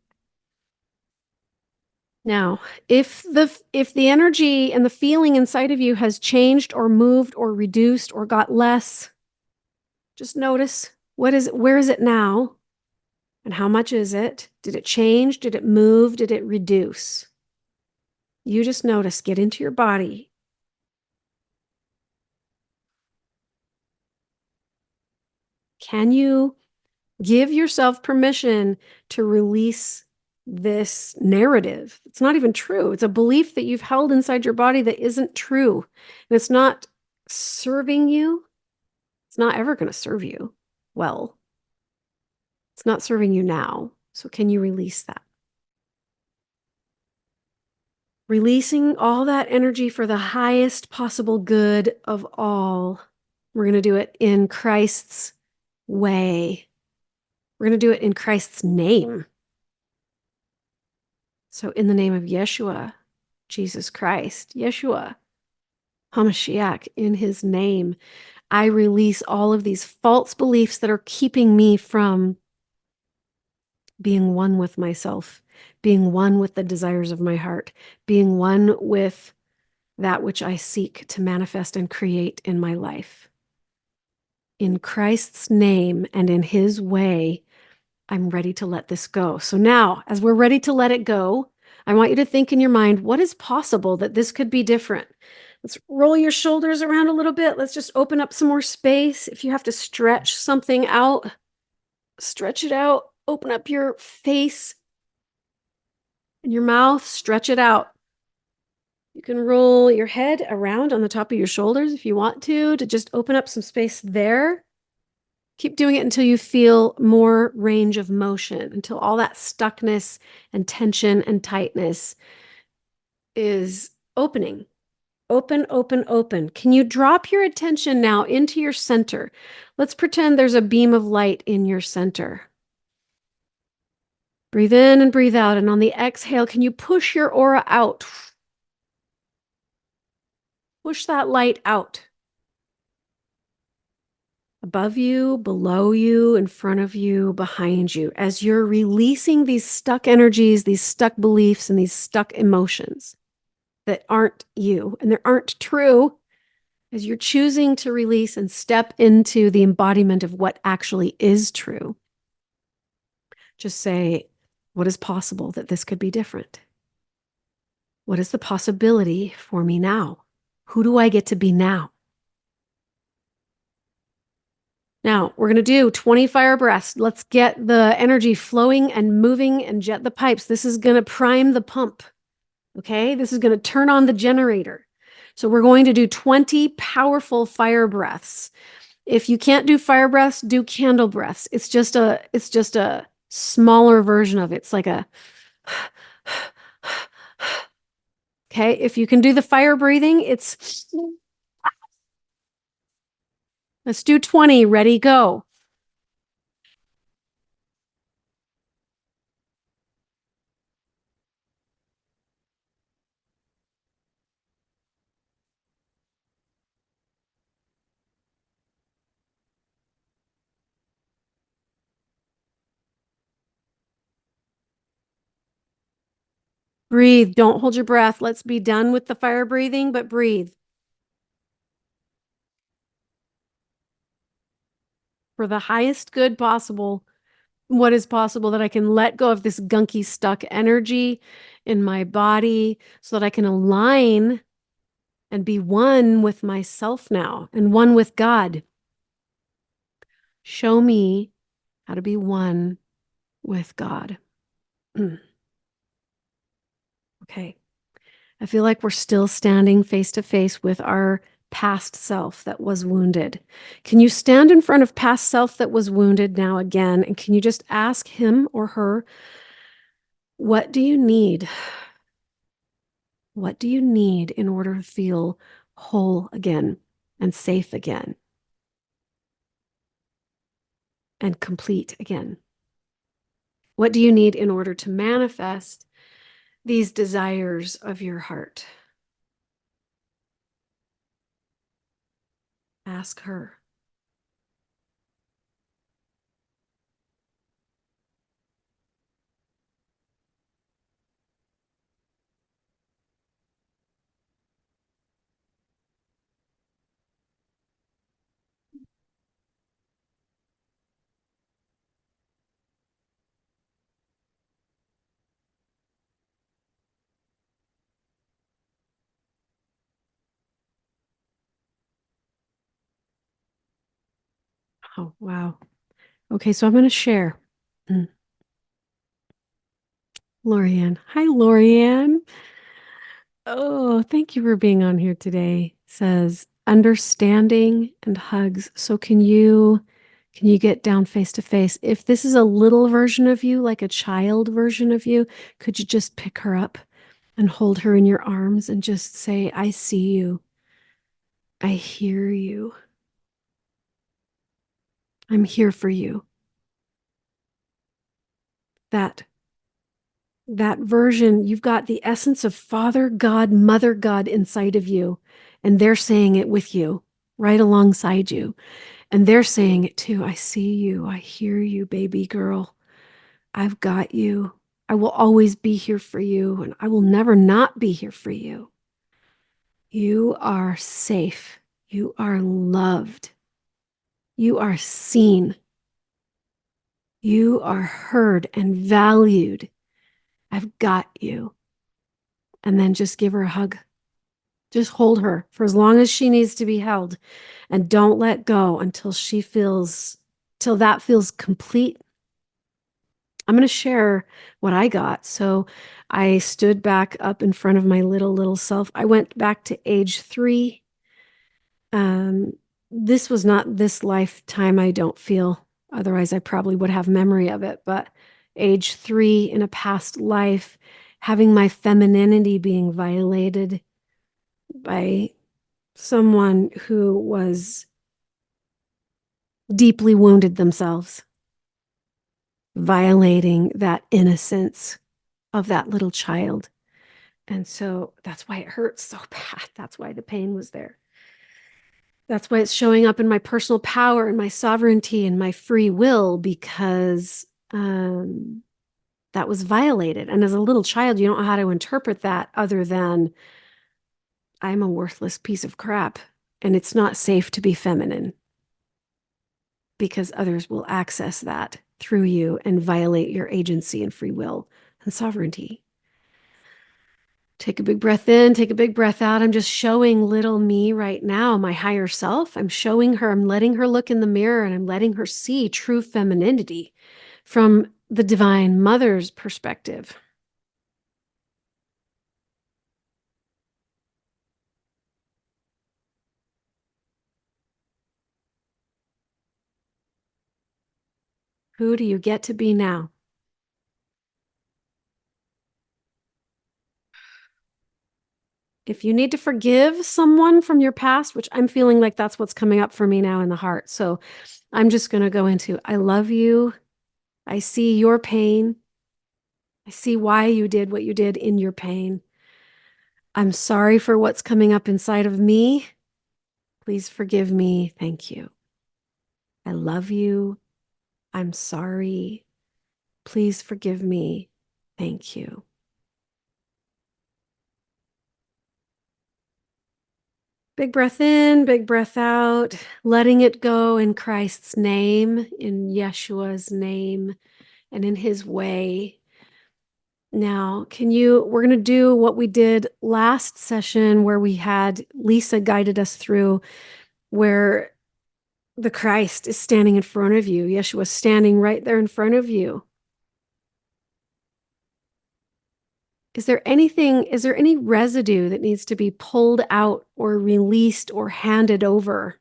Now, if the energy and the feeling inside of you has changed or moved or reduced or got less, just notice what is it, where is it now? And how much is it? Did it change? Did it move? Did it reduce? You just notice, get into your body. Can you give yourself permission to release this narrative? It's not even true. It's a belief that you've held inside your body that isn't true. And it's not serving you. It's not ever going to serve you well. It's not serving you now. So can you release that? Releasing all that energy for the highest possible good of all. We're going to do it in Christ's way. We're going to do it in Christ's name. So in the name of Yeshua, Jesus Christ, Yeshua, HaMashiach, in his name, I release all of these false beliefs that are keeping me from being one with myself, being one with the desires of my heart, being one with that which I seek to manifest and create in my life. In Christ's name and in his way, I'm ready to let this go. So now, as we're ready to let it go, I want you to think in your mind, what is possible that this could be different? Let's roll your shoulders around a little bit. Let's just open up some more space. If you have to stretch something out, stretch it out. Open up your face and your mouth, stretch it out. You can roll your head around on the top of your shoulders if you want to just open up some space there. Keep doing it until you feel more range of motion, until all that stuckness and tension and tightness is opening. Open, open, open. Can you drop your attention now into your center? Let's pretend there's a beam of light in your center. Breathe in and breathe out. And on the exhale, can you push your aura out? Push that light out. above you, below you, in front of you, behind you, as you're releasing these stuck energies, these stuck beliefs, and these stuck emotions that aren't you and they aren't true, as you're choosing to release and step into the embodiment of what actually is true. Just say, what is possible that this could be different? What is the possibility for me now? Who do I get to be now? Now, we're going to do 20 fire breaths. Let's get the energy flowing and moving and jet the pipes. This is going to prime the pump. Okay? This is going to turn on the generator. So we're going to do 20 powerful fire breaths. If you can't do fire breaths, do candle breaths. It's just a smaller version of it. It's like a okay, if you can do the fire breathing, let's do 20. Ready, go. Breathe. Don't hold your breath. Let's be done with the fire breathing, but breathe. For the highest good possible, what is possible, that I can let go of this gunky, stuck energy in my body so that I can align and be one with myself now and one with God. Show me how to be one with God. Okay. I feel like we're still standing face to face with our past self that was wounded. Can you stand in front of past self that was wounded now again? And can you just ask him or her, what do you need? What do you need in order to feel whole again and safe again and complete again? What do you need in order to manifest these desires of your heart? Ask her. Oh, wow. Okay, so I'm going to share. Lorianne. Hi, Lorianne. Oh, thank you for being on here today. Says understanding and hugs. So can you get down face to face? If this is a little version of you, like a child version of you, could you just pick her up and hold her in your arms and just say, I see you. I hear you. I'm here for you. That version, you've got the essence of Father God, Mother God inside of you, and they're saying it with you, right alongside you. And they're saying it too. I see you. I hear you, baby girl. I've got you. I will always be here for you, and I will never not be here for you. You are safe. You are loved. You are seen. You are heard and valued. I've got you. And then just give her a hug. Just hold her for as long as she needs to be held, and don't let go until till that feels complete. I'm going to share what I got. So I stood back up in front of my little self. I went back to age 3. This was not this lifetime, I don't feel. Otherwise, I probably would have memory of it. But age 3 in a past life, having my femininity being violated by someone who was deeply wounded themselves, violating that innocence of that little child. And so that's why it hurts so bad. That's why the pain was there. That's why it's showing up in my personal power and my sovereignty and my free will, because that was violated. And as a little child, you don't know how to interpret that other than I'm a worthless piece of crap and it's not safe to be feminine, because others will access that through you and violate your agency and free will and sovereignty. Take a big breath in, take a big breath out. I'm just showing little me right now, my higher self. I'm showing her, I'm letting her look in the mirror and I'm letting her see true femininity from the Divine Mother's perspective. Who do you get to be now? If you need to forgive someone from your past, which I'm feeling like that's what's coming up for me now in the heart. So I'm just going to go into I love you. I see your pain. I see why you did what you did in your pain. I'm sorry for what's coming up inside of me. Please forgive me. Thank you. I love you. I'm sorry. Please forgive me. Thank you. Big breath in, big breath out, letting it go in Christ's name, in Yeshua's name, and in his way. Now, we're going to do what we did last session where we had Lisa guided us through, where the Christ is standing in front of you. Yeshua's standing right there in front of you. Is there any residue that needs to be pulled out or released or handed over?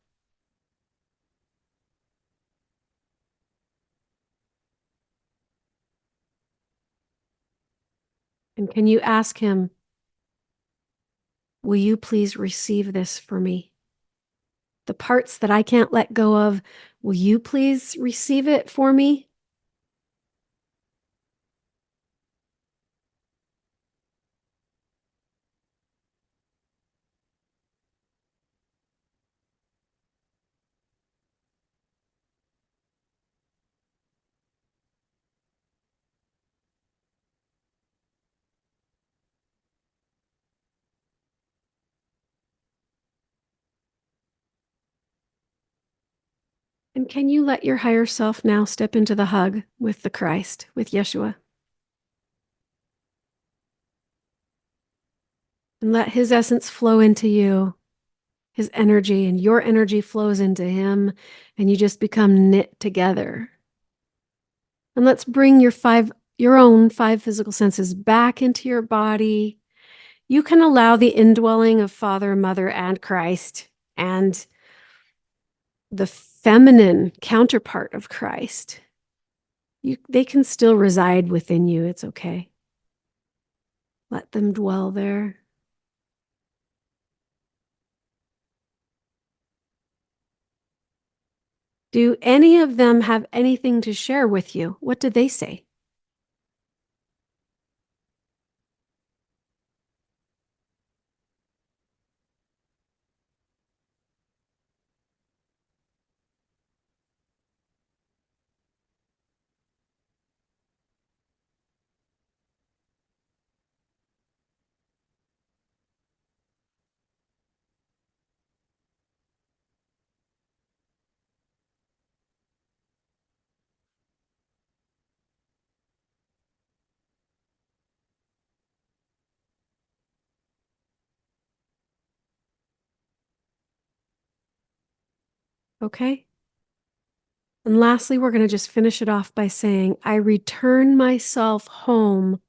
And can you ask him, will you please receive this for me? The parts that I can't let go of, will you please receive it for me? And can you let your higher self now step into the hug with the Christ, with Yeshua? And let his essence flow into you, his energy, and your energy flows into him, and you just become knit together. And let's bring your own five physical senses back into your body. You can allow the indwelling of Father, Mother, and Christ, and the feminine counterpart of Christ. They can still reside within you. It's okay. Let them dwell there. Do any of them have anything to share with you? What did they say? Okay. And lastly, we're going to just finish it off by saying, I return myself home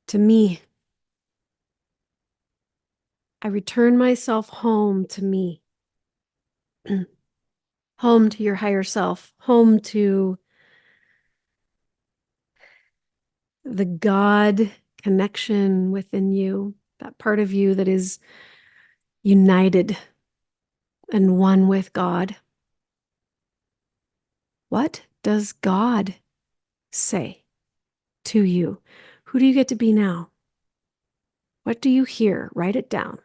to me. I return myself home to me. Home to your higher self, home to the God connection within you, that part of you that is united and one with God. What does God say to you? Who do you get to be now? What do you hear? Write it down.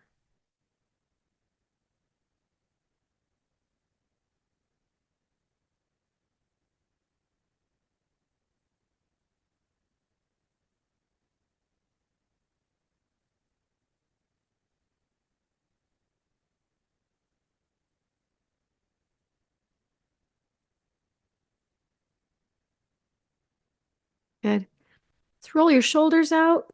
Good. Let's roll your shoulders out,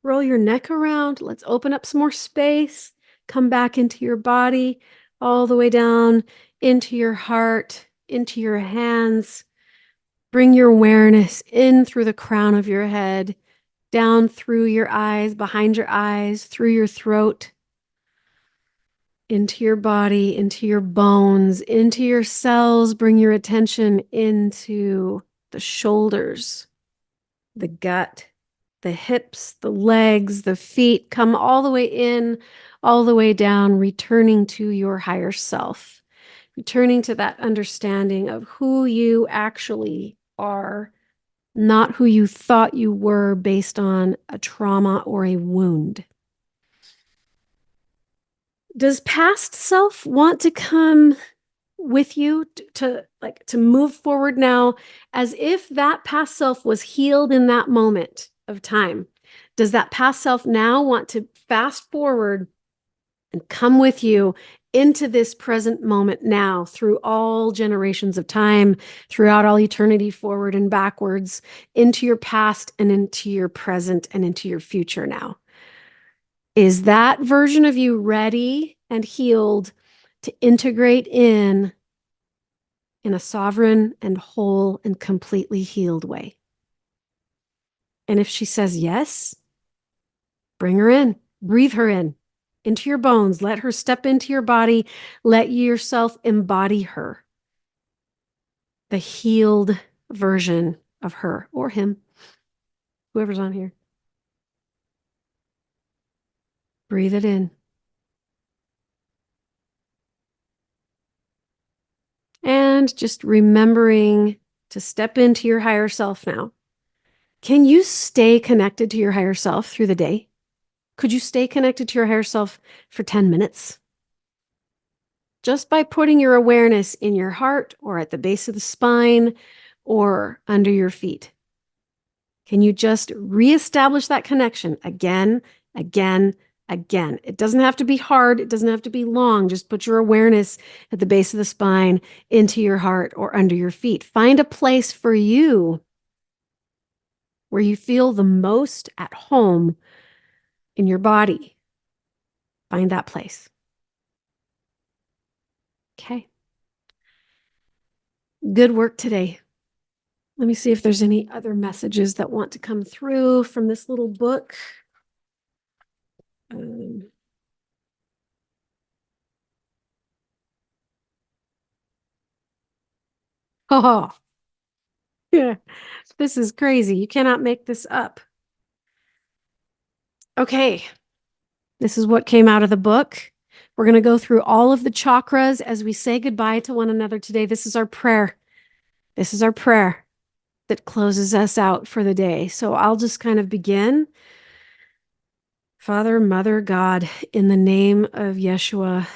roll your neck around. Let's open up some more space. Come back into your body, all the way down into your heart, into your hands. Bring your awareness in through the crown of your head, down through your eyes, behind your eyes, through your throat, into your body, into your bones, into your cells. Bring your attention into the shoulders, the gut, the hips, the legs, the feet. Come all the way in, all the way down, returning to your higher self, returning to that understanding of who you actually are, not who you thought you were based on a trauma or a wound. Does past self want to come with you to move forward now as if that past self was healed in that moment of time? Does that past self now want to fast forward and come with you into this present moment now through all generations of time, throughout all eternity, forward and backwards, into your past and into your present and into your future now? Is that version of you ready and healed to integrate in a sovereign and whole and completely healed way? And if she says yes, bring her in, breathe her in into your bones, let her step into your body, let yourself embody her, the healed version of her or him, whoever's on here. Breathe it in. And just remembering to step into your higher self now. Can you stay connected to your higher self through the day? Could you stay connected to your higher self for 10 minutes? Just by putting your awareness in your heart or at the base of the spine or under your feet. Can you just reestablish that connection again, again, again? It doesn't have to be hard. It doesn't have to be long. Just put your awareness at the base of the spine, into your heart, or under your feet. Find a place for you where you feel the most at home in your body. Find that place. Okay. Good work today. Let me see if there's any other messages that want to come through from this little book. Oh, yeah. This is crazy. You cannot make this up. Okay. This is what came out of the book. We're going to go through all of the chakras as we say goodbye to one another today. This is our prayer. This is our prayer that closes us out for the day. So I'll just kind of begin. Father, Mother, God, in the name of Yeshua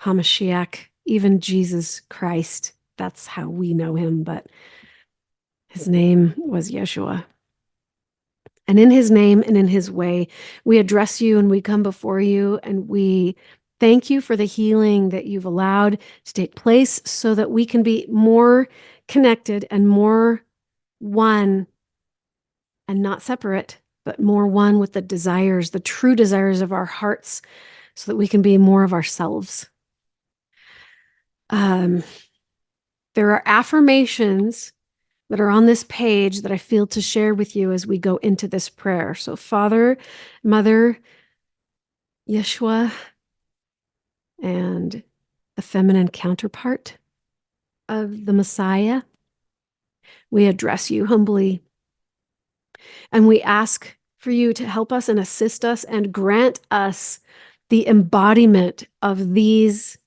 HaMashiach, even Jesus Christ, that's how we know him, but his name was Yeshua. And in his name and in his way, we address you and we come before you and we thank you for the healing that you've allowed to take place so that we can be more connected and more one and not separate, but more one with the desires, the true desires of our hearts, so that we can be more of ourselves. There are affirmations that are on this page that I feel to share with you as we go into this prayer. So Father, Mother, Yeshua, and the feminine counterpart of the Messiah, we address you humbly. And we ask for you to help us and assist us and grant us the embodiment of these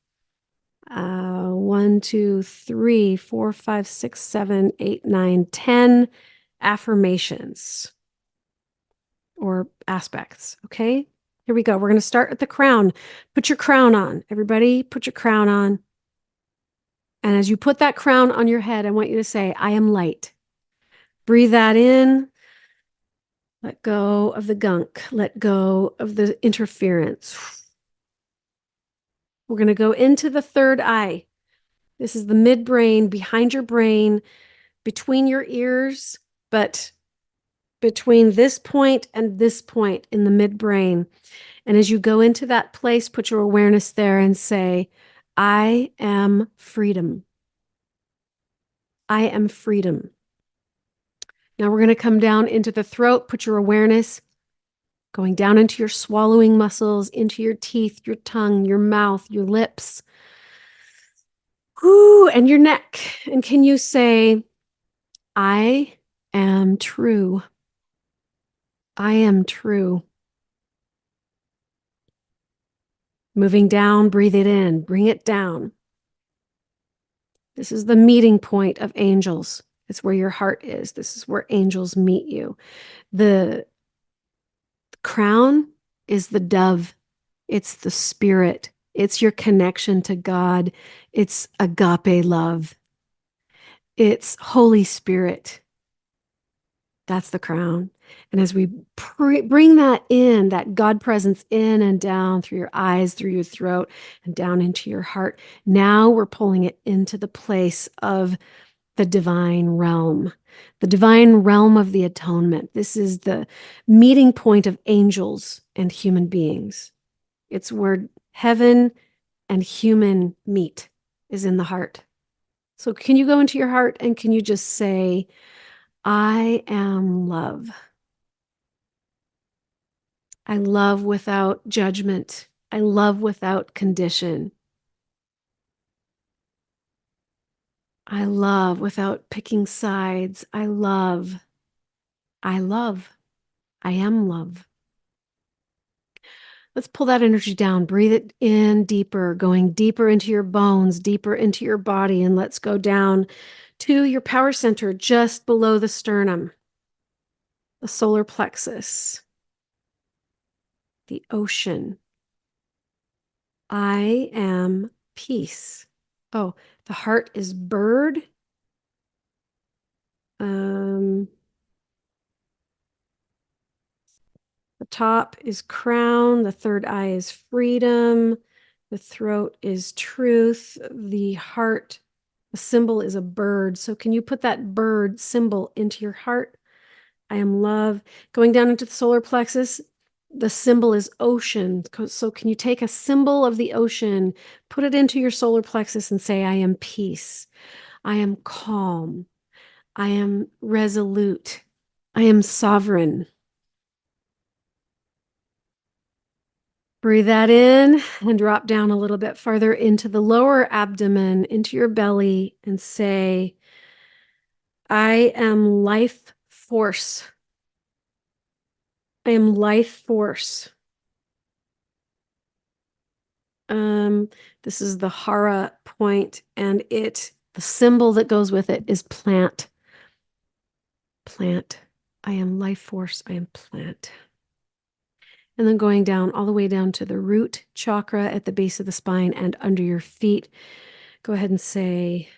1, 2, 3, 4, 5, 6, 7, 8, 9, 10 affirmations or aspects. Okay, here we go. We're going to start at the crown. Put your crown on. Everybody, put your crown on. And as you put that crown on your head, I want you to say, I am light. Breathe that in. Let go of the gunk. Let go of the interference. We're going to go into the third eye. This is the midbrain, behind your brain, between your ears, but between this point and this point in the midbrain. And as you go into that place, put your awareness there and say, I am freedom. I am freedom. Now we're going to come down into the throat, put your awareness going down into your swallowing muscles, into your teeth, your tongue, your mouth, your lips, and your neck. And can you say, I am true. I am true. Moving down, breathe it in, bring it down. This is the meeting point of angels. It's where your heart is. This is where angels meet you. The crown is the dove. It's the spirit. It's your connection to God. It's agape love. It's Holy Spirit. That's the crown. And as we bring that in, that God presence in and down through your eyes, through your throat, and down into your heart, now we're pulling it into the place of the divine realm of the atonement. This is the meeting point of angels and human beings. It's where heaven and human meet, is in the heart. So can you go into your heart and can you just say, I am love. I love without judgment. I love without condition. I love without picking sides. I love. I love. I am love. Let's pull that energy down. Breathe it in deeper, going deeper into your bones, deeper into your body. And let's go down to your power center just below the sternum, the solar plexus, the ocean. I am peace. Oh, the heart is bird. The top is crown. The third eye is freedom. The throat is truth. The heart, the symbol is a bird. So can you put that bird symbol into your heart? I am love. Going down into the solar plexus, the symbol is ocean. So can you take a symbol of the ocean, put it into your solar plexus and say, I am peace. I am calm. I am resolute. I am sovereign. Breathe that in and drop down a little bit farther into the lower abdomen, into your belly, and say, I am life force. I am life force. This is the Hara point, and the symbol that goes with it is plant. Plant. I am life force. I am plant. And then going down, all the way down to the root chakra at the base of the spine and under your feet. Go ahead and say,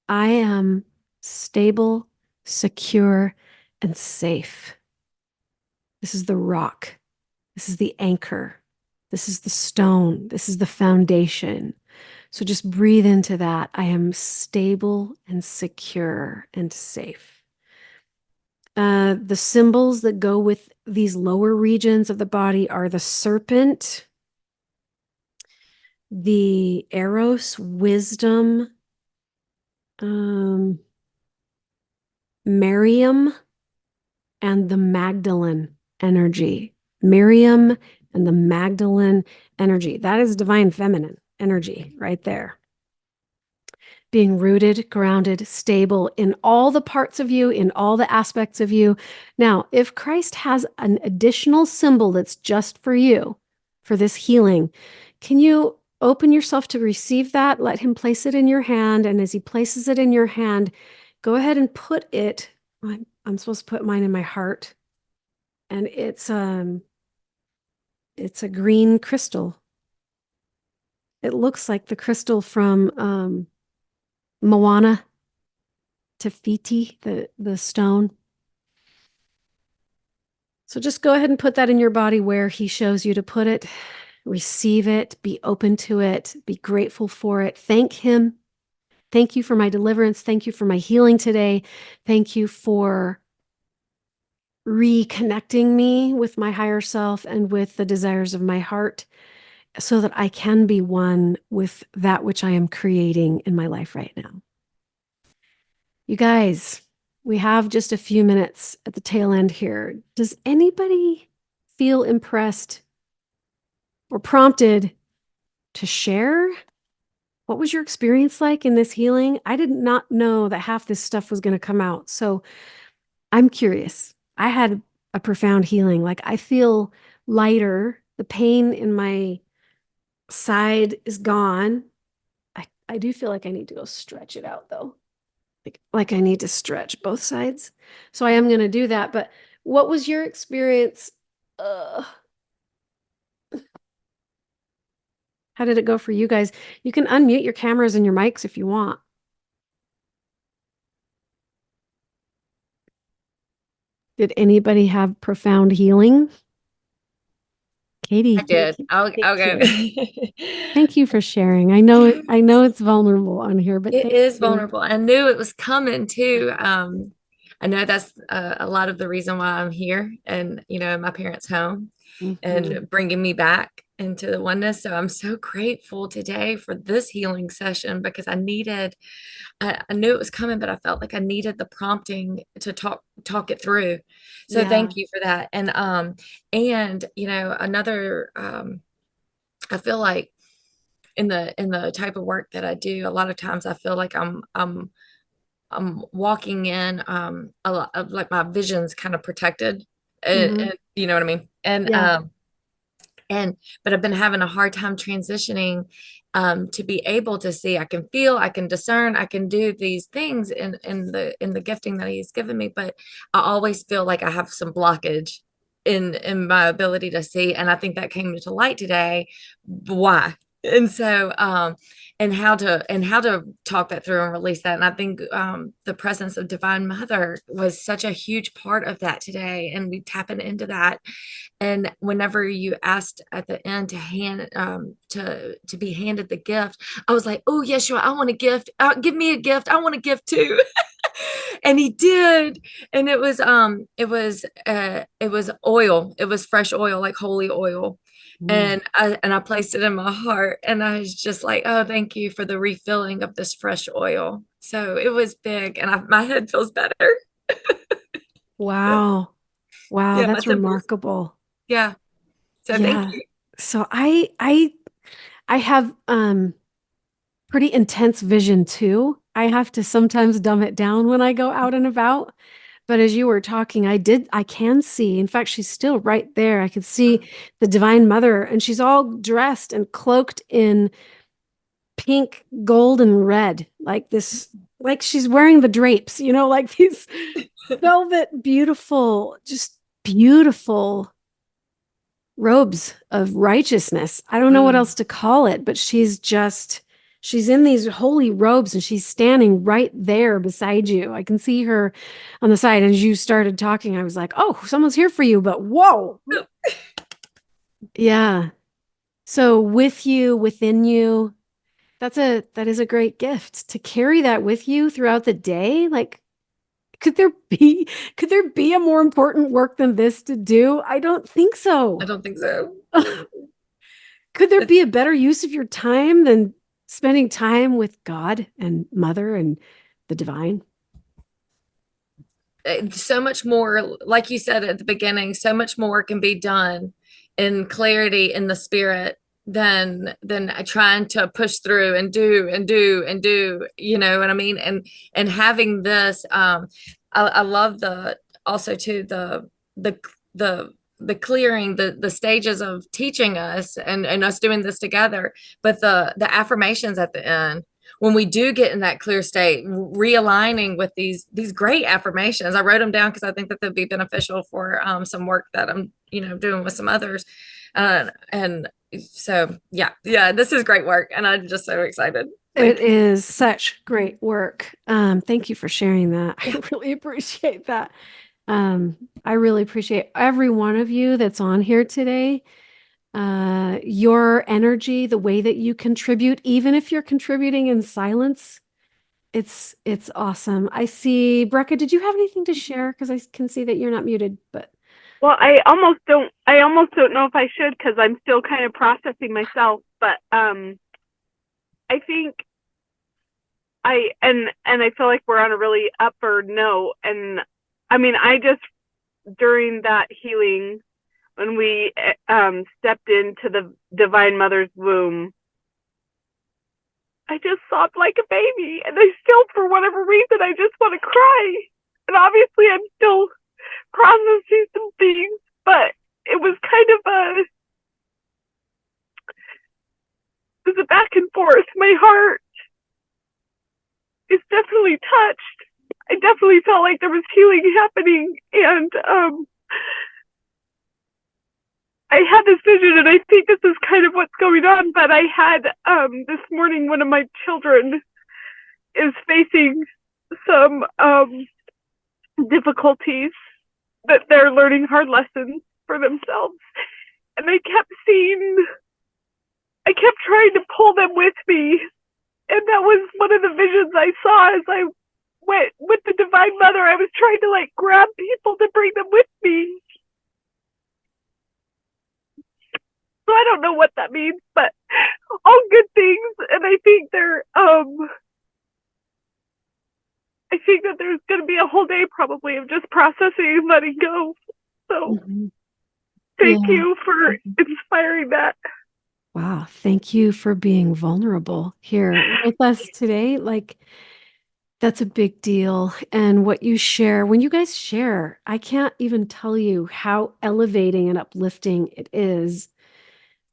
I am stable, secure, and safe. This is the rock. This is the anchor. This is the stone. This is the foundation. So just breathe into that. I am stable and secure and safe. The symbols that go with these lower regions of the body are the serpent, the eros, wisdom, Miriam, and the Magdalene energy. Miriam and the Magdalene energy. That is divine feminine energy right there. Being rooted, grounded, stable in all the parts of you, in all the aspects of you. Now, if Christ has an additional symbol that's just for you, for this healing, can you open yourself to receive that? Let him place it in your hand. And as he places it in your hand, go ahead and put it, I'm supposed to put mine in my heart. And it's a green crystal. It looks like the crystal from Moana, Te Fiti, the stone. So just go ahead and put that in your body where he shows you to put it. Receive it, be open to it, be grateful for it. Thank him. Thank you for my deliverance. Thank you for my healing today. Thank you for reconnecting me with my higher self and with the desires of my heart so that I can be one with that which I am creating in my life right now. You guys, we have just a few minutes at the tail end here. Does anybody feel impressed or prompted to share? What was your experience like in this healing? I did not know that half this stuff was going to come out. So I'm curious. I had a profound healing. Like I feel lighter. The pain in my side is gone. I do feel like I need to go stretch it out though. Like I need to stretch both sides. So I am going to do that. But what was your experience? How did it go for you guys? You can unmute your cameras and your mics if you want. Did anybody have profound healing? Katie, I did. I'll go. Thank you for sharing. I know it's vulnerable on here, but It thank is you. vulnerable. I knew it was coming too. I know that's a lot of the reason why I'm here and, in my parents' home Mhm. and bringing me back into the oneness. So I'm so grateful today for this healing session because I knew it was coming, but I felt like I needed the prompting to talk it through. So Yeah. thank you for that. And another, I feel like in the type of work that I do, a lot of times I feel like I'm walking in a lot of like my vision's kind of protected, Mhm. and you know what I mean? Yeah. But I've been having a hard time transitioning to be able to see. I can feel, I can discern, I can do these things in the gifting that he's given me, but I always feel like I have some blockage in my ability to see. And I think that came to light today. Why? And so and how to talk that through and release that. And I think the presence of Divine Mother was such a huge part of that today. And we tapping into that. And whenever you asked at the end to hand to be handed the gift, I was like, "Oh, Yeshua, I want a gift. Give me a gift. I want a gift too." And he did, and it was oil. It was fresh oil, like holy oil, Mm. and I placed it in my heart, and I was just like, "Oh, thank you for the refilling of this fresh oil." So it was big, and my head feels better. Wow. Wow, Yeah, my that's temples. remarkable. Yeah. So thank Yeah. you. So I have pretty intense vision too. I have to sometimes dumb it down when I go out and about. But as you were talking, I can see. In fact, she's still right there. I can see the Divine Mother, and she's all dressed and cloaked in pink, gold, and red, like this, like she's wearing the drapes, like these velvet, beautiful, just beautiful robes of righteousness. I don't know what Mm. else to call it, but she's in these holy robes and she's standing right there beside you. I can see her on the side. And as you started talking, I was like, oh, someone's here for you, but whoa. Yeah. So with you, within you, that is a great gift to carry that with you throughout the day. Like, could there be a more important work than this to do? I don't think I so. don't think so. Could there be It's a better use of your time than spending time with God and Mother and the divine? so much more, like you said at the beginning, so much more can be done in clarity in the spirit than trying to push through and do and do and do, you know what I mean? And having this, I love the also too the the the clearing, the stages of teaching us and us doing this together, but the affirmations at the end when we do get in that clear state, realigning with these great affirmations. I wrote them down because I think that they'll be beneficial for some work that I'm doing with some others, and so yeah, this is great work, and I'm just so excited. It Thank you. is such great work. Thank you for sharing that. Yeah, I really appreciate that. I really appreciate every one of you that's on here today. Your energy, the way that you contribute, even if you're contributing in silence, It's awesome. I see, Brecca, did you have anything to share? Because I can see that you're not muted, but Well, I almost don't know if I should because I'm still kind of processing myself. But I think and I feel like we're on a really upward note. And I mean, I just during that healing when we stepped into the Divine Mother's womb, I just sobbed like a baby, and I still, for whatever reason, I just want to cry. And obviously, I'm still processing some things, but it was kind of it was a back and forth. My heart is definitely touched. I definitely felt like there was healing happening, and I had this vision, and I think this is kind of what's going on. But I had this morning, one of my children is facing some difficulties that they're learning hard lessons for themselves, and I kept trying to pull them with me, and that was one of the visions I saw as I went with the Divine Mother. I was trying to like grab people to bring them with me. So I don't know what that means, but all good things. And I think I think that there's going to be a whole day probably of just processing and letting go. So thank you for inspiring that. wow, thank you for being vulnerable here with us today. Like, that's a big deal. And what you share, when you guys share, I can't even tell you how elevating and uplifting it is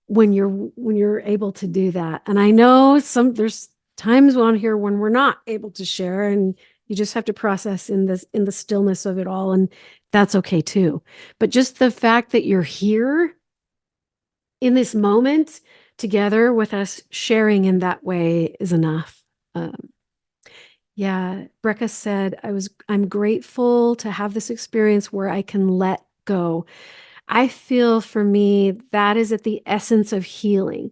when you're able to do that. And I know there's times on here when we're not able to share, and you just have to process in the stillness of it all, and that's okay too. But just the fact that you're here in this moment together with us sharing in that way is enough. Yeah, Brecca said, I'm grateful to have this experience where I can let go. I feel for me, that is at the essence of healing.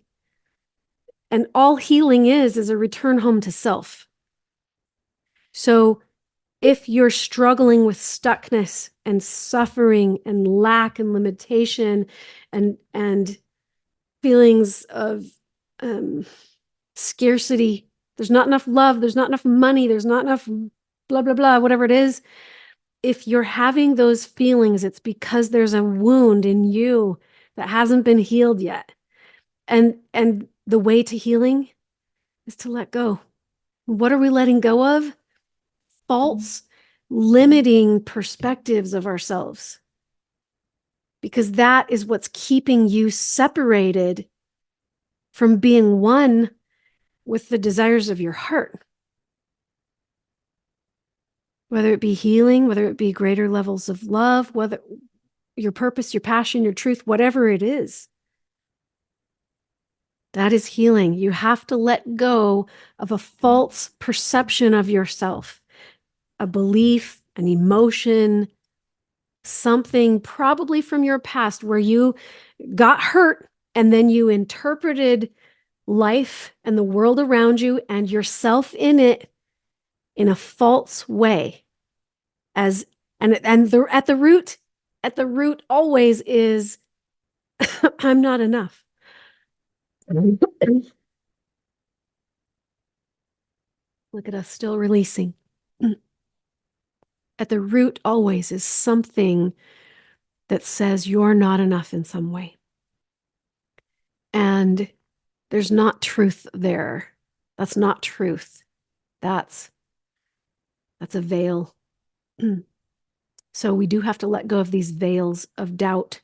And all healing is a return home to self. So if you're struggling with stuckness and suffering and lack and limitation and feelings of scarcity, there's not enough love, there's not enough money, there's not enough blah, blah, blah, whatever it is. If you're having those feelings, it's because there's a wound in you that hasn't been healed yet. And the way to healing is to let go. What are we letting go of? False, limiting perspectives of ourselves. Because that is what's keeping you separated from being one with the desires of your heart. Whether it be healing, whether it be greater levels of love, whether your purpose, your passion, your truth, whatever it is. That is healing. You have to let go of a false perception of yourself, a belief, an emotion, something probably from your past where you got hurt and then you interpreted life and the world around you and yourself in it in a false way. At the root always is I'm not enough. Look at us still releasing. At the root always is something that says you're not enough in some way. And there's not truth there. That's not truth. That's a veil. So we do have to let go of these veils of doubt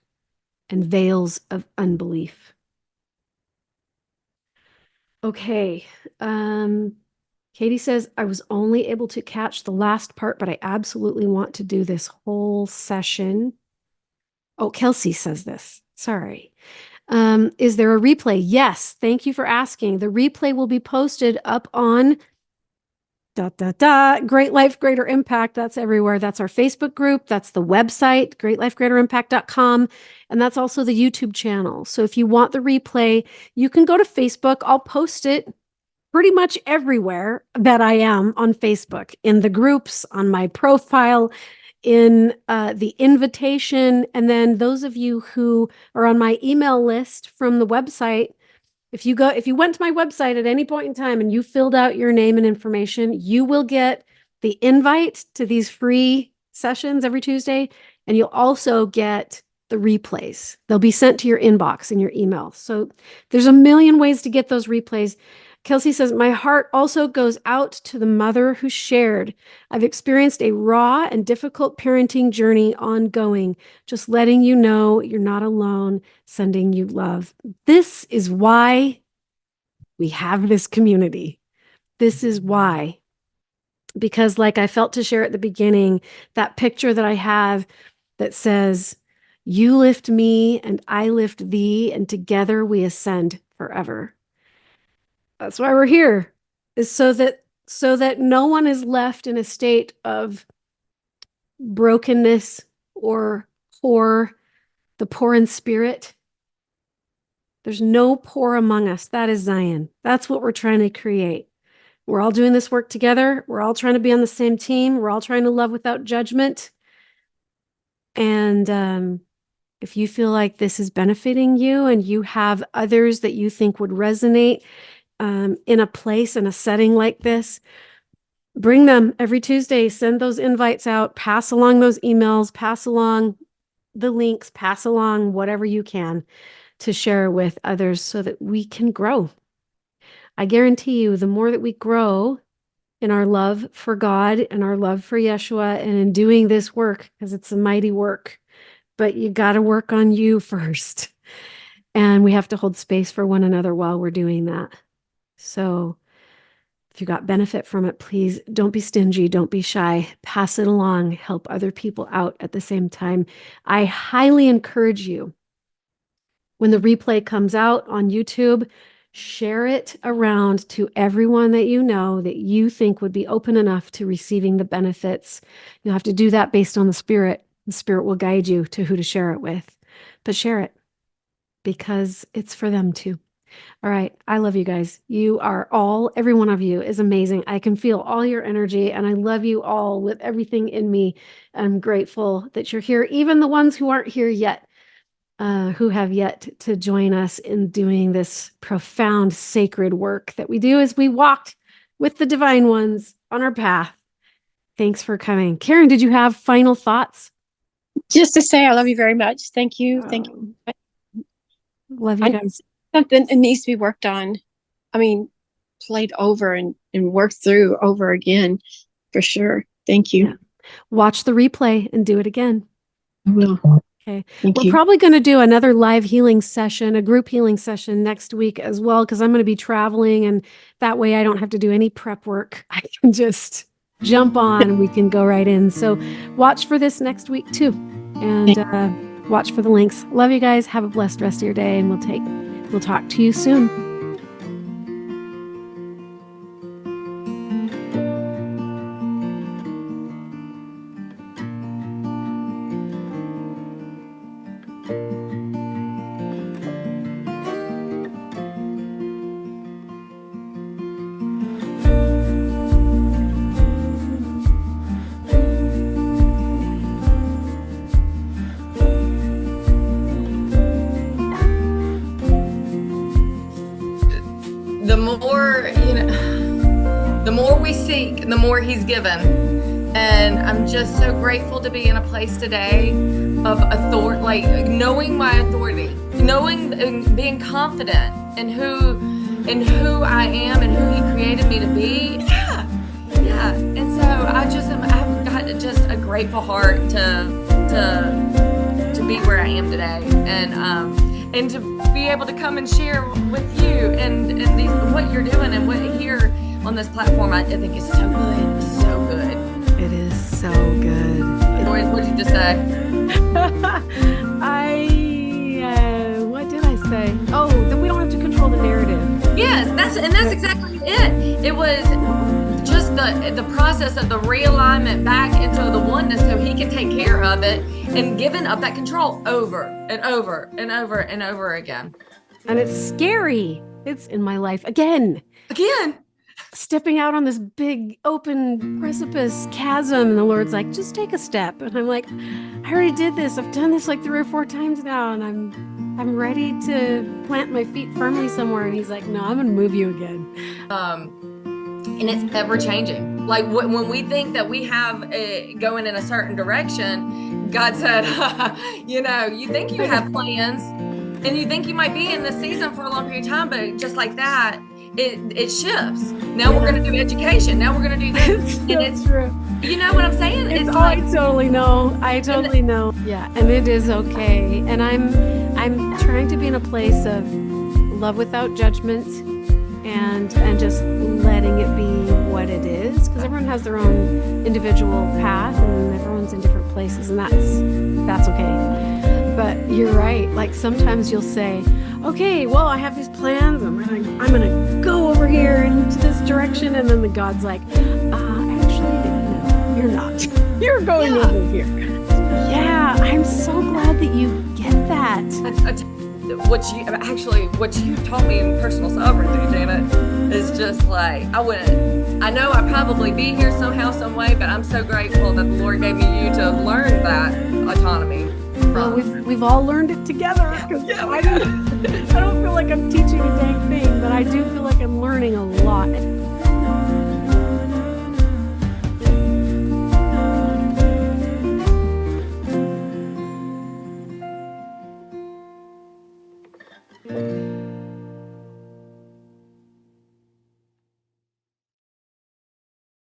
and veils of unbelief. Okay. Katie says, I was only able to catch the last part, but I absolutely want to do this whole session. Oh, Kelsey says this. Sorry. Is there a replay? Yes. Thank you for asking. The replay will be posted up on Great Life, Greater Impact. That's everywhere. That's our Facebook group. That's the website, greatlifegreaterimpact.com. And that's also the YouTube channel. So if you want the replay, you can go to Facebook. I'll post it pretty much everywhere that I am on Facebook, in the groups, on my profile, in the invitation. And then those of you who are on my email list from the website, if you went to my website at any point in time and you filled out your name and information, you will get the invite to these free sessions every Tuesday. And you'll also get the replays. They'll be sent to your inbox in your email. So there's a million ways to get those replays. Kelsey says, my heart also goes out to the mother who shared. I've experienced a raw and difficult parenting journey ongoing. Just letting you know you're not alone, sending you love. This is why we have this community. This is why. Because like I felt to share at the beginning, that picture that I have that says, you lift me and I lift thee, and together we ascend forever. That's why we're here, is so that no one is left in a state of brokenness or the poor in spirit. There's no poor among us. That is Zion. That's what we're trying to create. We're all doing this work together. We're all trying to be on the same team. We're all trying to love without judgment. And if you feel like this is benefiting you and you have others that you think would resonate in a place, in a setting like this, bring them every Tuesday, send those invites out, pass along those emails, pass along the links, pass along whatever you can to share with others so that we can grow. I guarantee you, the more that we grow in our love for God and our love for Yeshua and in doing this work, because it's a mighty work, but you got to work on you first. And we have to hold space for one another while we're doing that. So if you got benefit from it, please don't be stingy. Don't be shy. Pass it along. Help other people out at the same time. I highly encourage you, when the replay comes out on YouTube, share it around to everyone that you think would be open enough to receiving the benefits. You'll have to do that based on the Spirit. The Spirit will guide you to who to share it with. But share it because it's for them too. All right. I love you guys. You are every one of you is amazing. I can feel all your energy and I love you all with everything in me. I'm grateful that you're here, even the ones who aren't here yet, who have yet to join us in doing this profound sacred work that we do as we walked with the divine ones on our path. Thanks for coming. Karen, did you have final thoughts? Just to say, I love you very much. Thank you. Thank you. Love you guys. Something that needs to be worked on. I mean, played over and worked through over again, for sure. Thank you. Yeah. Watch the replay and do it again. I will. Okay. Thank We're you. probably going to do another live healing session, a group healing session next week as well, because I'm going to be traveling, and that way I don't have to do any prep work. I can just jump on and we can go right in. So watch for this next week too. And watch for the links. Love you guys. Have a blessed rest of your day, and we'll talk to you soon. The more we seek, the more he's given. And I'm just so grateful to be in a place today of authority, like knowing my authority, knowing and being confident in who I am and who he created me to be. Yeah. And so I've got just a grateful heart to be where I am today, and to be able to come and share with you and what you're doing and what here on this platform. I think is so good. It's so good. It is so good. What did you just say? What did I say? Oh, that we don't have to control the narrative. Yes, that's exactly it. It was just the process of the realignment back into the oneness so he can take care of it, and giving up that control over and over and over and over again. And it's scary. It's in my life again. stepping out on this big open precipice chasm, and the Lord's like, just take a step. And I'm like, I already did this. I've done this like 3 or 4 times now, and I'm ready to plant my feet firmly somewhere. And he's like, no, I'm gonna move you again. And it's ever changing. Like when we think that we have going in a certain direction, God said, you think you have plans and you think you might be in this season for a long period of time, but just like that, it shifts. Now we're going to do education. Now we're going to do this. And it's true. You know what I'm saying? It's like, I totally know. Yeah. And it is okay. And I'm trying to be in a place of love without judgment and just letting it be what it is, because everyone has their own individual path and everyone's in different places, and that's okay. But you're right. Like sometimes you'll say, okay, well, I have these plans. I'm gonna go over here into this direction, and then the God's like, actually, no, you're not. You're going over here. Yeah, I'm so glad that you get that. What you taught me in personal sovereignty, Janet, is just like, I know I'd probably be here somehow, some way, but I'm so grateful that the Lord gave me you to learn that autonomy. Well, we've all learned it together. I don't feel like I'm teaching a dang thing, but I do feel like I'm learning a lot